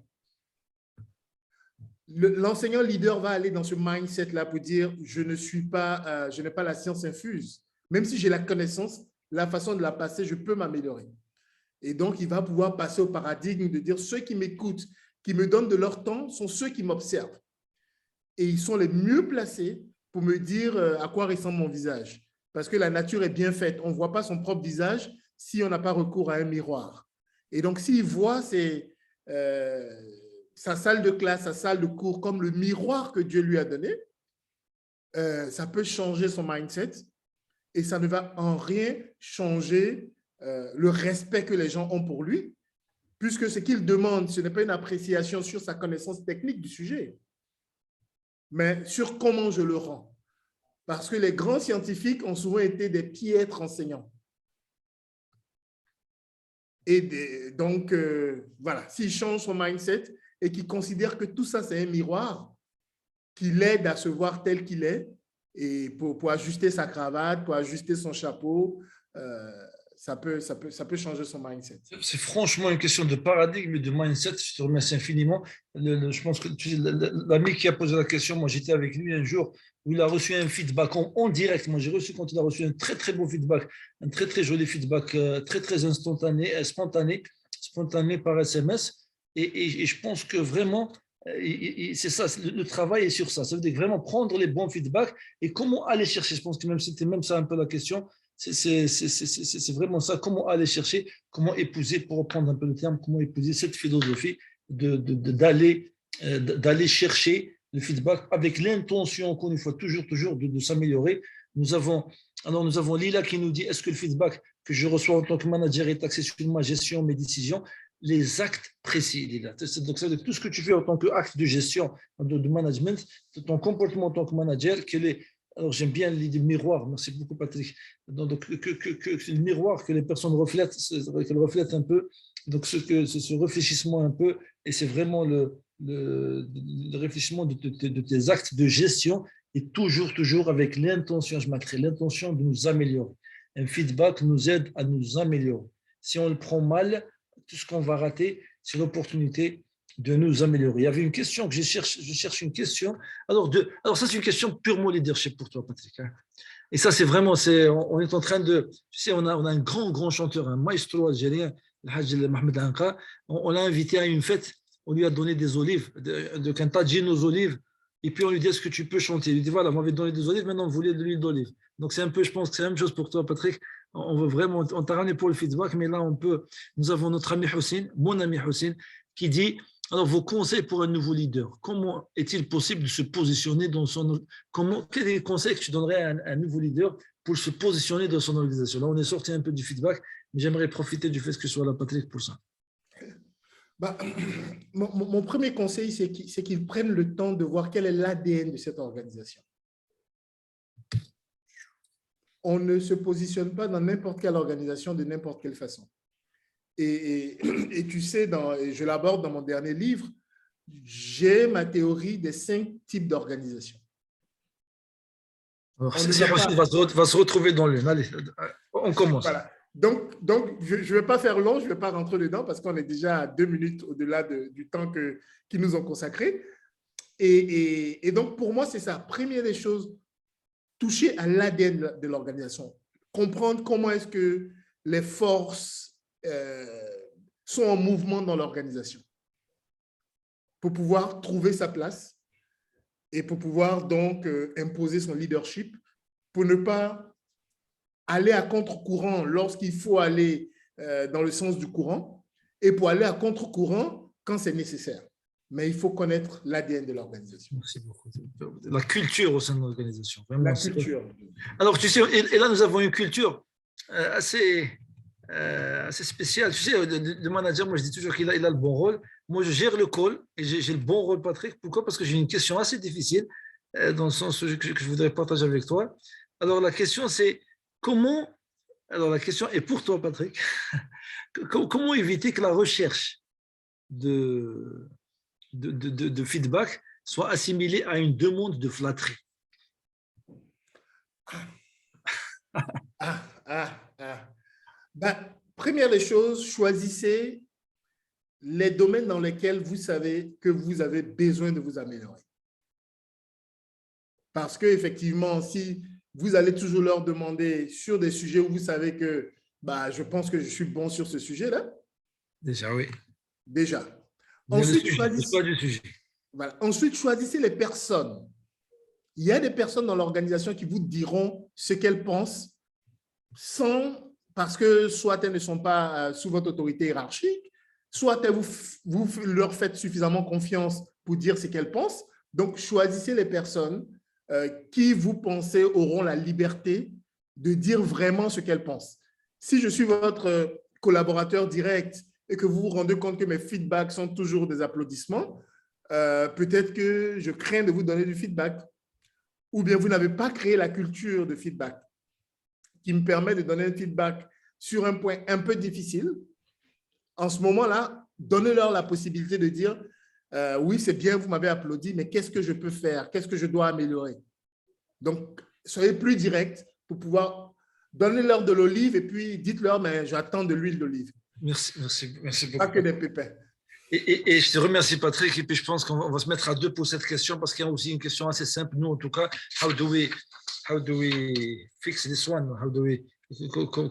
L'enseignant leader va aller dans ce mindset-là pour dire je n'ai pas la science infuse. Même si j'ai la connaissance, la façon de la passer, je peux m'améliorer. Et donc, il va pouvoir passer au paradigme de dire ceux qui m'écoutent, qui me donnent de leur temps, sont ceux qui m'observent. Et ils sont les mieux placés pour me dire à quoi ressemble mon visage. Parce que la nature est bien faite. On ne voit pas son propre visage si on n'a pas recours à un miroir. Et donc, s'il voit sa salle de classe, sa salle de cours comme le miroir que Dieu lui a donné, ça peut changer son mindset et ça ne va en rien changer le respect que les gens ont pour lui, puisque ce qu'il demande, ce n'est pas une appréciation sur sa connaissance technique du sujet, mais sur comment je le rends. Parce que les grands scientifiques ont souvent été des piètres enseignants. Et donc, voilà, s'il change son mindset et qu'il considère que tout ça, c'est un miroir qui l'aide à se voir tel qu'il est, et pour ajuster sa cravate, pour ajuster son chapeau, ça peut changer son mindset. C'est franchement une question de paradigme et de mindset. Je te remercie infiniment. Je pense que l'ami qui a posé la question, moi j'étais avec lui un jour où il a reçu un feedback en direct. Moi j'ai reçu quand il a reçu un très très beau feedback, un très très joli feedback, très très instantané, spontané par SMS. Et je pense que vraiment, C'est ça, le travail est sur ça. Ça veut dire vraiment prendre les bons feedbacks et comment aller chercher. Je pense que même c'était même ça un peu la question. C'est vraiment ça. Comment aller chercher, comment épouser, pour reprendre un peu le terme, comment épouser cette philosophie d'aller chercher le feedback avec l'intention, encore une fois, toujours de s'améliorer. Nous avons Lila qui nous dit, est-ce que le feedback que je reçois en tant que manager est axé sur ma gestion, mes décisions? Les actes précis, Lila. Donc, ça veut dire tout ce que tu fais en tant qu'acte de gestion, de management, ton comportement en tant que manager, alors j'aime bien l'idée de miroir, merci beaucoup Patrick. Donc, que le miroir que les personnes reflètent, qu'elles reflètent un peu, donc ce réfléchissement un peu, et c'est vraiment le réfléchissement de tes actes de gestion, et toujours avec l'intention, je m'attrais l'intention de nous améliorer. Un feedback nous aide à nous améliorer. Si on le prend mal, tout ce qu'on va rater, c'est l'opportunité de nous améliorer. Il y avait une question que je cherche une question. Alors ça, c'est une question purement leadership pour toi, Patrick. Et ça, c'est vraiment, on est en train de, tu sais, on a un grand chanteur, un maestro algérien, le Hajj Mohamed Anqa. On l'a invité à une fête, on lui a donné des olives, de Kantadjin aux olives, et puis on lui dit, est-ce que tu peux chanter? Il lui dit, voilà, on m'avait donné des olives, maintenant on voulait de l'huile d'olive. Donc c'est un peu, je pense que c'est la même chose pour toi, Patrick. On veut vraiment, on t'a ramené pour le feedback, mais là, nous avons notre ami Hussein, mon ami Hussein, qui dit, alors vos conseils pour un nouveau leader, comment est-il possible de se positionner quel est le conseil que tu donnerais à un nouveau leader pour se positionner dans son organisation? Là, on est sorti un peu du feedback, mais j'aimerais profiter du fait que je sois là, Patrick, pour ça. Bah, mon premier conseil, c'est qu'ils prennent le temps de voir quel est l'ADN de cette organisation. On ne se positionne pas dans n'importe quelle organisation de n'importe quelle façon. Et tu sais, je l'aborde dans mon dernier livre, j'ai ma théorie des 5 types d'organisations. Va se retrouver dans l'une. Allez, on commence. Voilà. Donc je ne vais pas faire long, je ne vais pas rentrer dedans parce qu'on est déjà à 2 minutes au-delà du temps qu'ils nous ont consacré. Et donc, pour moi, c'est ça. Première des choses, toucher à l'ADN de l'organisation. Comprendre comment est-ce que les forces sont en mouvement dans l'organisation pour pouvoir trouver sa place et pour pouvoir donc imposer son leadership, pour ne pas aller à contre-courant lorsqu'il faut aller dans le sens du courant et pour aller à contre-courant quand c'est nécessaire. Mais il faut connaître l'ADN de l'organisation. Merci beaucoup. La culture au sein de l'organisation. Vraiment, la culture. Alors, tu sais, et là, nous avons une culture assez spéciale. Tu sais, le manager, moi, je dis toujours qu'il a le bon rôle. Moi, je gère le call et j'ai le bon rôle, Patrick. Pourquoi? Parce que j'ai une question assez difficile dans le sens que je voudrais partager avec toi. Alors, la question, c'est comment... Alors, la question est pour toi, Patrick. Comment éviter que la recherche de feedback soit assimilée à une demande de flatterie? Première des choses, choisissez les domaines dans lesquels vous savez que vous avez besoin de vous améliorer. Parce qu'effectivement, si vous allez toujours leur demander sur des sujets où vous savez que je pense que je suis bon sur ce sujet-là. Déjà, oui. Déjà. Ensuite, choisissez les personnes. Il y a des personnes dans l'organisation qui vous diront ce qu'elles pensent parce que soit elles ne sont pas sous votre autorité hiérarchique, soit vous leur faites suffisamment confiance pour dire ce qu'elles pensent. Donc, choisissez les personnes qui, vous pensez, auront la liberté de dire vraiment ce qu'elles pensent. Si je suis votre collaborateur direct et que vous vous rendez compte que mes feedbacks sont toujours des applaudissements, peut-être que je crains de vous donner du feedback. Ou bien vous n'avez pas créé la culture de feedback qui me permet de donner un feedback sur un point un peu difficile. En ce moment-là, donnez-leur la possibilité de dire oui, c'est bien, vous m'avez applaudi, mais qu'est-ce que je peux faire? Qu'est-ce que je dois améliorer? Donc, soyez plus direct pour pouvoir donner-leur de l'olive et puis dites-leur, mais j'attends de l'huile d'olive. Merci beaucoup. Pas que des pépins. Et je te remercie, Patrick. Et puis, je pense qu'on va se mettre à deux pour cette question parce qu'il y a aussi une question assez simple. Nous, en tout cas, how do we fix this one?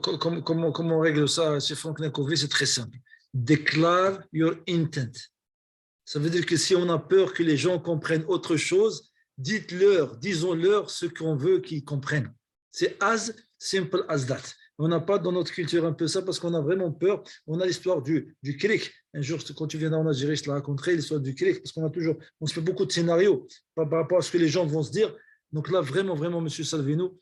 Comment on règle ça chez Franklin Covey? C'est très simple. Déclare your intent. Ça veut dire que si on a peur que les gens comprennent autre chose, disons-leur ce qu'on veut qu'ils comprennent. C'est as simple as that. On n'a pas dans notre culture un peu ça parce qu'on a vraiment peur. On a l'histoire du clic. Un jour, quand tu viens en Algérie, je te la raconterai, l'histoire du clic, parce on se fait beaucoup de scénarios par rapport à ce que les gens vont se dire. Donc là, vraiment, vraiment, monsieur Silvino,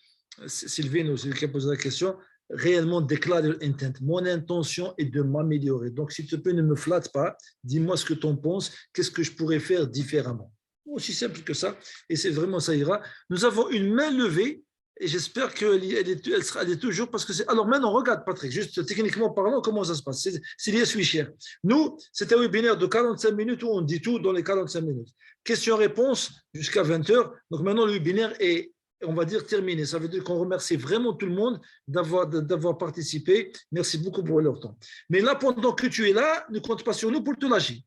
c'est lui qui a posé la question, réellement déclare l'intent. Mon intention est de m'améliorer. Donc, s'il te plaît, ne me flatte pas. Dis-moi ce que tu en penses. Qu'est-ce que je pourrais faire différemment? Aussi simple que ça. Et c'est vraiment, ça ira. Nous avons une main levée. Et j'espère qu'elle est toujours, parce que c'est. Alors maintenant, regarde, Patrick, juste techniquement parlant, comment ça se passe. C'est lié cher. Nous, c'est un webinaire de 45 minutes où on dit tout dans les 45 minutes. Question-réponse jusqu'à 20 heures. Donc maintenant, le webinaire est, on va dire, terminé. Ça veut dire qu'on remercie vraiment tout le monde d'avoir participé. Merci beaucoup pour leur temps. Mais là, pendant que tu es là, ne compte pas sur nous pour te lâcher.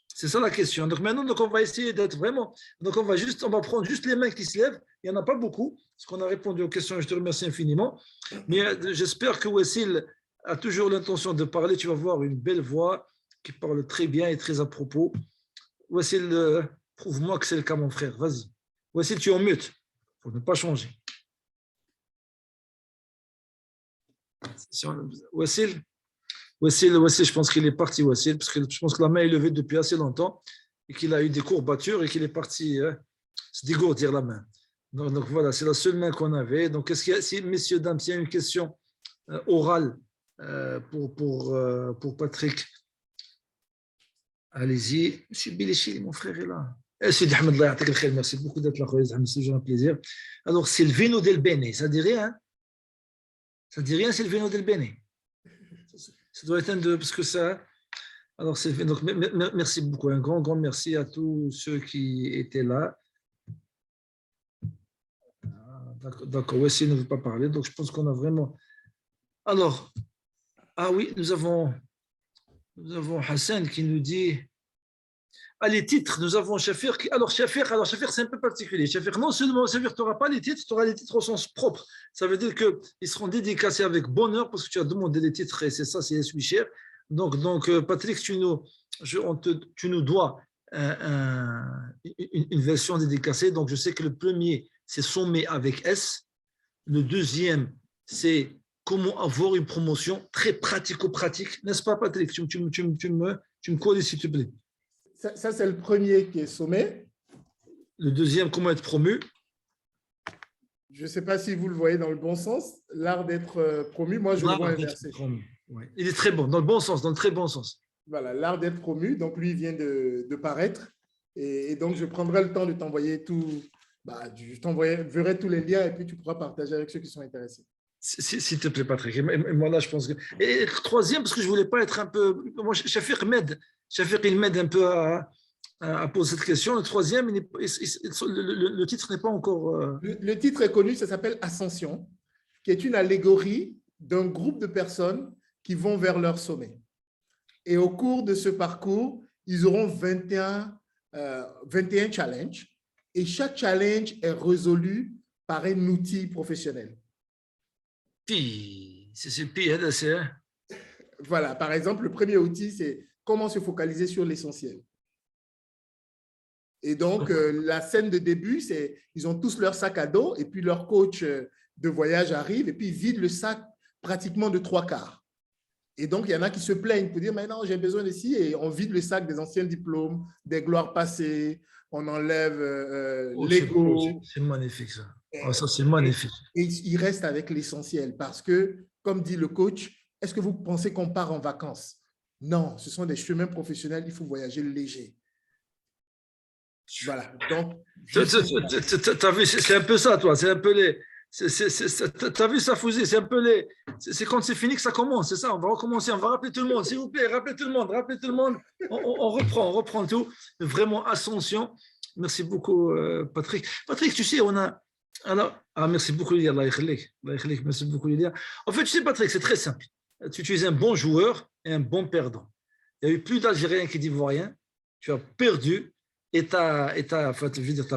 C'est ça la question. Donc maintenant, on va essayer d'être vraiment. Donc on va prendre juste les mains qui se lèvent. Il n'y en a pas beaucoup, parce qu'on a répondu aux questions. Je te remercie infiniment. Mais j'espère que Wassil a toujours l'intention de parler. Tu vas voir une belle voix qui parle très bien et très à propos. Wassil, prouve-moi que c'est le cas, mon frère. Vas-y. Wassil, tu es en mute. Il faut ne pas changer. Wassil, je pense qu'il est parti, Wassil, parce que je pense que la main est levée depuis assez longtemps et qu'il a eu des courbatures et qu'il est parti se dégourdir la main. Donc voilà, c'est la seule main qu'on avait. Donc, est-ce qu'il y a, si, messieurs, dames, s'il y a une question orale pour Patrick, allez-y. Monsieur Bilichi, mon frère est là. Sidi Ahmed, merci beaucoup d'être là, c'est toujours un plaisir. Alors, c'est le vino del Bene, ça dit rien? Ça dit rien, c'est le vino del Bene. Ça doit être un de, parce que ça. Alors, donc, merci beaucoup. Un grand, grand merci à tous ceux qui étaient là. D'accord, Wesley ne veut pas parler, donc je pense qu'on a vraiment. Alors, ah oui, nous avons Hassan qui nous dit. Ah, les titres, nous avons Shafir qui. Alors, Shafir, c'est un peu particulier. Shafir, non seulement tu n'auras pas les titres, tu auras les titres au sens propre. Ça veut dire qu'ils seront dédicacés avec bonheur parce que tu as demandé les titres et c'est ça, c'est cher. Donc, Patrick, tu nous dois une version dédicacée. Donc, je sais que le premier, c'est Sommet avec S. Le deuxième, c'est comment avoir une promotion très pratico-pratique. N'est-ce pas, Patrick? Tu me colles, s'il te plaît. Ça, c'est le premier qui est Sommet. Le deuxième, comment être promu. Je ne sais pas si vous le voyez dans le bon sens. L'art d'être promu, moi, je le vois inversé. Ouais. Il est très bon, dans le bon sens, dans le très bon sens. Voilà, l'art d'être promu. Donc, lui, il vient de paraître. Et donc, je prendrai le temps de t'envoyer tout. Je t'enverrai tous les liens et puis tu pourras partager avec ceux qui sont intéressés. S'il te plaît, Patrick. Et moi, là, je pense que. Et troisième, parce que je ne voulais pas être un peu. Moi, Shafir, il m'aide un peu à poser cette question. Le troisième, le titre n'est pas encore. Le titre est connu, ça s'appelle Ascension, qui est une allégorie d'un groupe de personnes qui vont vers leur sommet. Et au cours de ce parcours, ils auront 21 challenges. Et chaque challenge est résolu par un outil professionnel. Voilà, par exemple, le premier outil, c'est comment se focaliser sur l'essentiel. Et donc, la scène de début, c'est ils ont tous leur sac à dos et puis leur coach de voyage arrive et puis il vide le sac pratiquement de 3/4. Et donc, il y en a qui se plaignent pour dire, mais non, j'ai besoin d'ici. Et on vide le sac des anciens diplômes, des gloires passées, on enlève l'ego. C'est magnifique, ça. Ça, c'est magnifique. Et il reste avec l'essentiel parce que, comme dit le coach, est-ce que vous pensez qu'on part en vacances? Non, ce sont des chemins professionnels, il faut voyager léger. Voilà. Donc, tu as vu, c'est un peu ça, toi. C'est un peu les. Tu as vu ça, Fouzi? C'est un peu les. C'est quand c'est fini que ça commence, c'est ça. On va recommencer, on va rappeler tout le monde, s'il vous plaît, rappelez tout le monde. On reprend tout. Vraiment, ascension. Merci beaucoup, Patrick. Patrick, tu sais, on a. Alors, merci beaucoup, Lilia. Merci beaucoup, Lilia. En fait, tu sais, Patrick, c'est très simple. Tu es un bon joueur et un bon perdant. Il y a eu plus d'Algériens que d'Ivoiriens. Tu as perdu. Et ta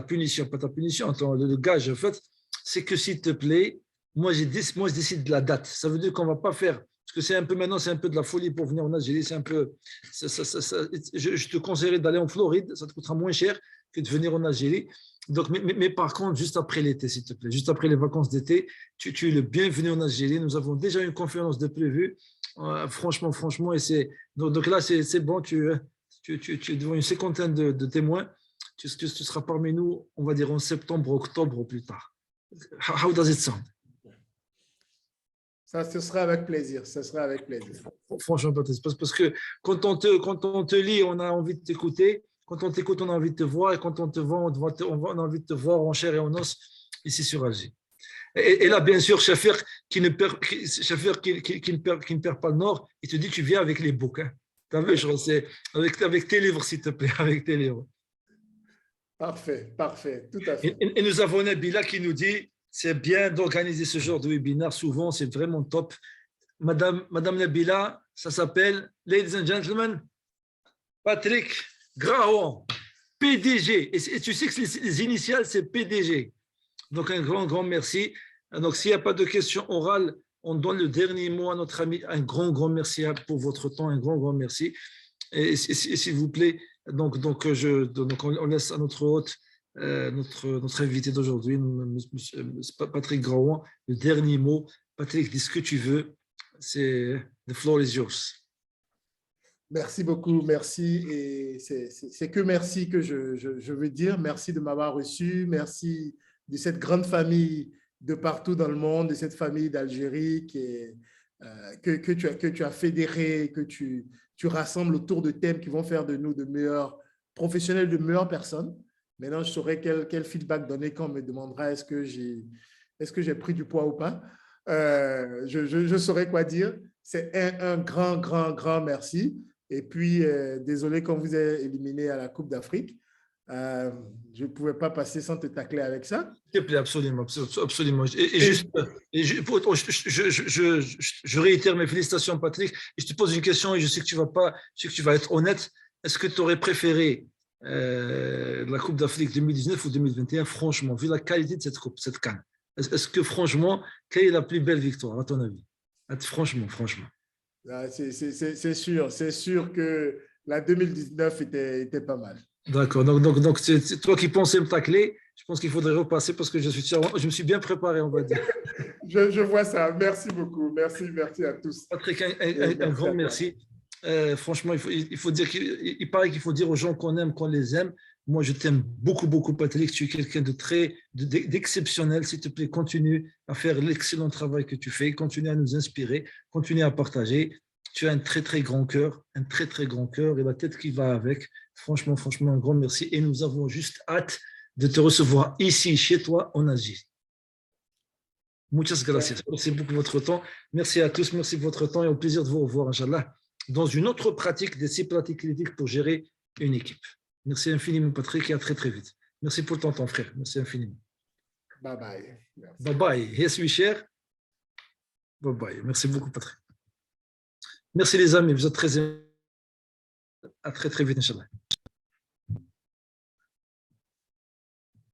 punition, pas ta punition, le gage, en fait, c'est que s'il te plaît, moi je décide de la date. Ça veut dire qu'on ne va pas faire, parce que c'est un peu maintenant, c'est un peu de la folie pour venir en Algérie. C'est un peu, je te conseillerais d'aller en Floride, ça te coûtera moins cher que de venir en Algérie. Donc, mais par contre, juste après l'été, s'il te plaît, juste après les vacances d'été, tu es le bienvenu en Algérie. Nous avons déjà une conférence de prévue. Franchement, et donc là, c'est bon, tu es devant une cinquantaine de témoins. Tu seras parmi nous, on va dire en septembre, octobre ou plus tard. How does it sound? Ça, ce sera avec plaisir. Ce sera avec plaisir. Franchement, Patrice, parce que quand on te lit, on a envie de t'écouter. Quand on t'écoute, on a envie de te voir. Et quand on te voit, on a envie de te voir en chair et en os ici sur Alger. Et là, bien sûr, Chafir qui ne perd pas le nord, il te dit tu viens avec les bouquins. Tu as vu, avec tes livres, s'il te plaît, avec tes livres. Parfait, tout à fait. Et nous avons Nabila qui nous dit c'est bien d'organiser ce genre de webinaire, souvent, c'est vraiment top. Madame Nabila, ça s'appelle, ladies and gentlemen, Patrick Graon, PDG. Et tu sais que les initiales, c'est PDG. Donc, un grand merci. Donc, s'il n'y a pas de questions orales, on donne le dernier mot à notre ami. Un grand merci pour votre temps, un grand merci. Et s'il vous plaît, donc on laisse à notre hôte, notre invité d'aujourd'hui, Patrick Graouan, le dernier mot. Patrick, dis ce que tu veux. The floor is yours. Merci beaucoup, merci. Et c'est que merci que je veux dire. Merci de m'avoir reçu. Merci de cette grande famille de partout dans le monde, de cette famille d'Algérie que tu as fédérée, que tu rassembles autour de thèmes qui vont faire de nous de meilleurs professionnels, de meilleures personnes. Maintenant, je saurai quel feedback donner quand on me demandera est-ce que j'ai pris du poids ou pas. Je saurai quoi dire. C'est un grand merci. Et puis, désolé quand vous êtes éliminé à la Coupe d'Afrique. Je ne pouvais pas passer sans te tacler avec ça. S'il te plaît, absolument. Je réitère mes félicitations, Patrick. Et je te pose une question et je sais que tu vas être honnête. Est-ce que tu aurais préféré la Coupe d'Afrique 2019 ou 2021, franchement, vu la qualité de cette coupe, cette CAN? Est-ce que, franchement, quelle est la plus belle victoire, à ton avis? Franchement. C'est sûr que la 2019 était pas mal. D'accord. Donc c'est toi qui pensais me tacler. Je pense qu'il faudrait repasser parce que je me suis bien préparé, on va dire. Je vois ça. Merci beaucoup. Merci à tous. Patrick, un grand merci. Franchement, il faut dire qu'il paraît qu'il faut dire aux gens qu'on aime, qu'on les aime. Moi, je t'aime beaucoup, Patrick. Tu es quelqu'un d'exceptionnel. S'il te plaît, continue à faire l'excellent travail que tu fais. Continue à nous inspirer. Continue à partager. Tu as un très grand cœur, et la tête qui va avec. Franchement, un grand merci. Et nous avons juste hâte de te recevoir ici, chez toi, en Asie. Muchas gracias. Merci beaucoup de votre temps. Merci à tous. Merci de votre temps et au plaisir de vous revoir, Inch'Allah, dans une autre pratique des 6 pratiques critiques pour gérer une équipe. Merci infiniment, Patrick, et à très vite. Merci pour ton temps, frère. Merci infiniment. Bye. Merci. Bye. Yes, we share. Bye. Merci beaucoup, Patrick. Merci les amis, vous êtes très aimés. À très vite, Inch'Allah.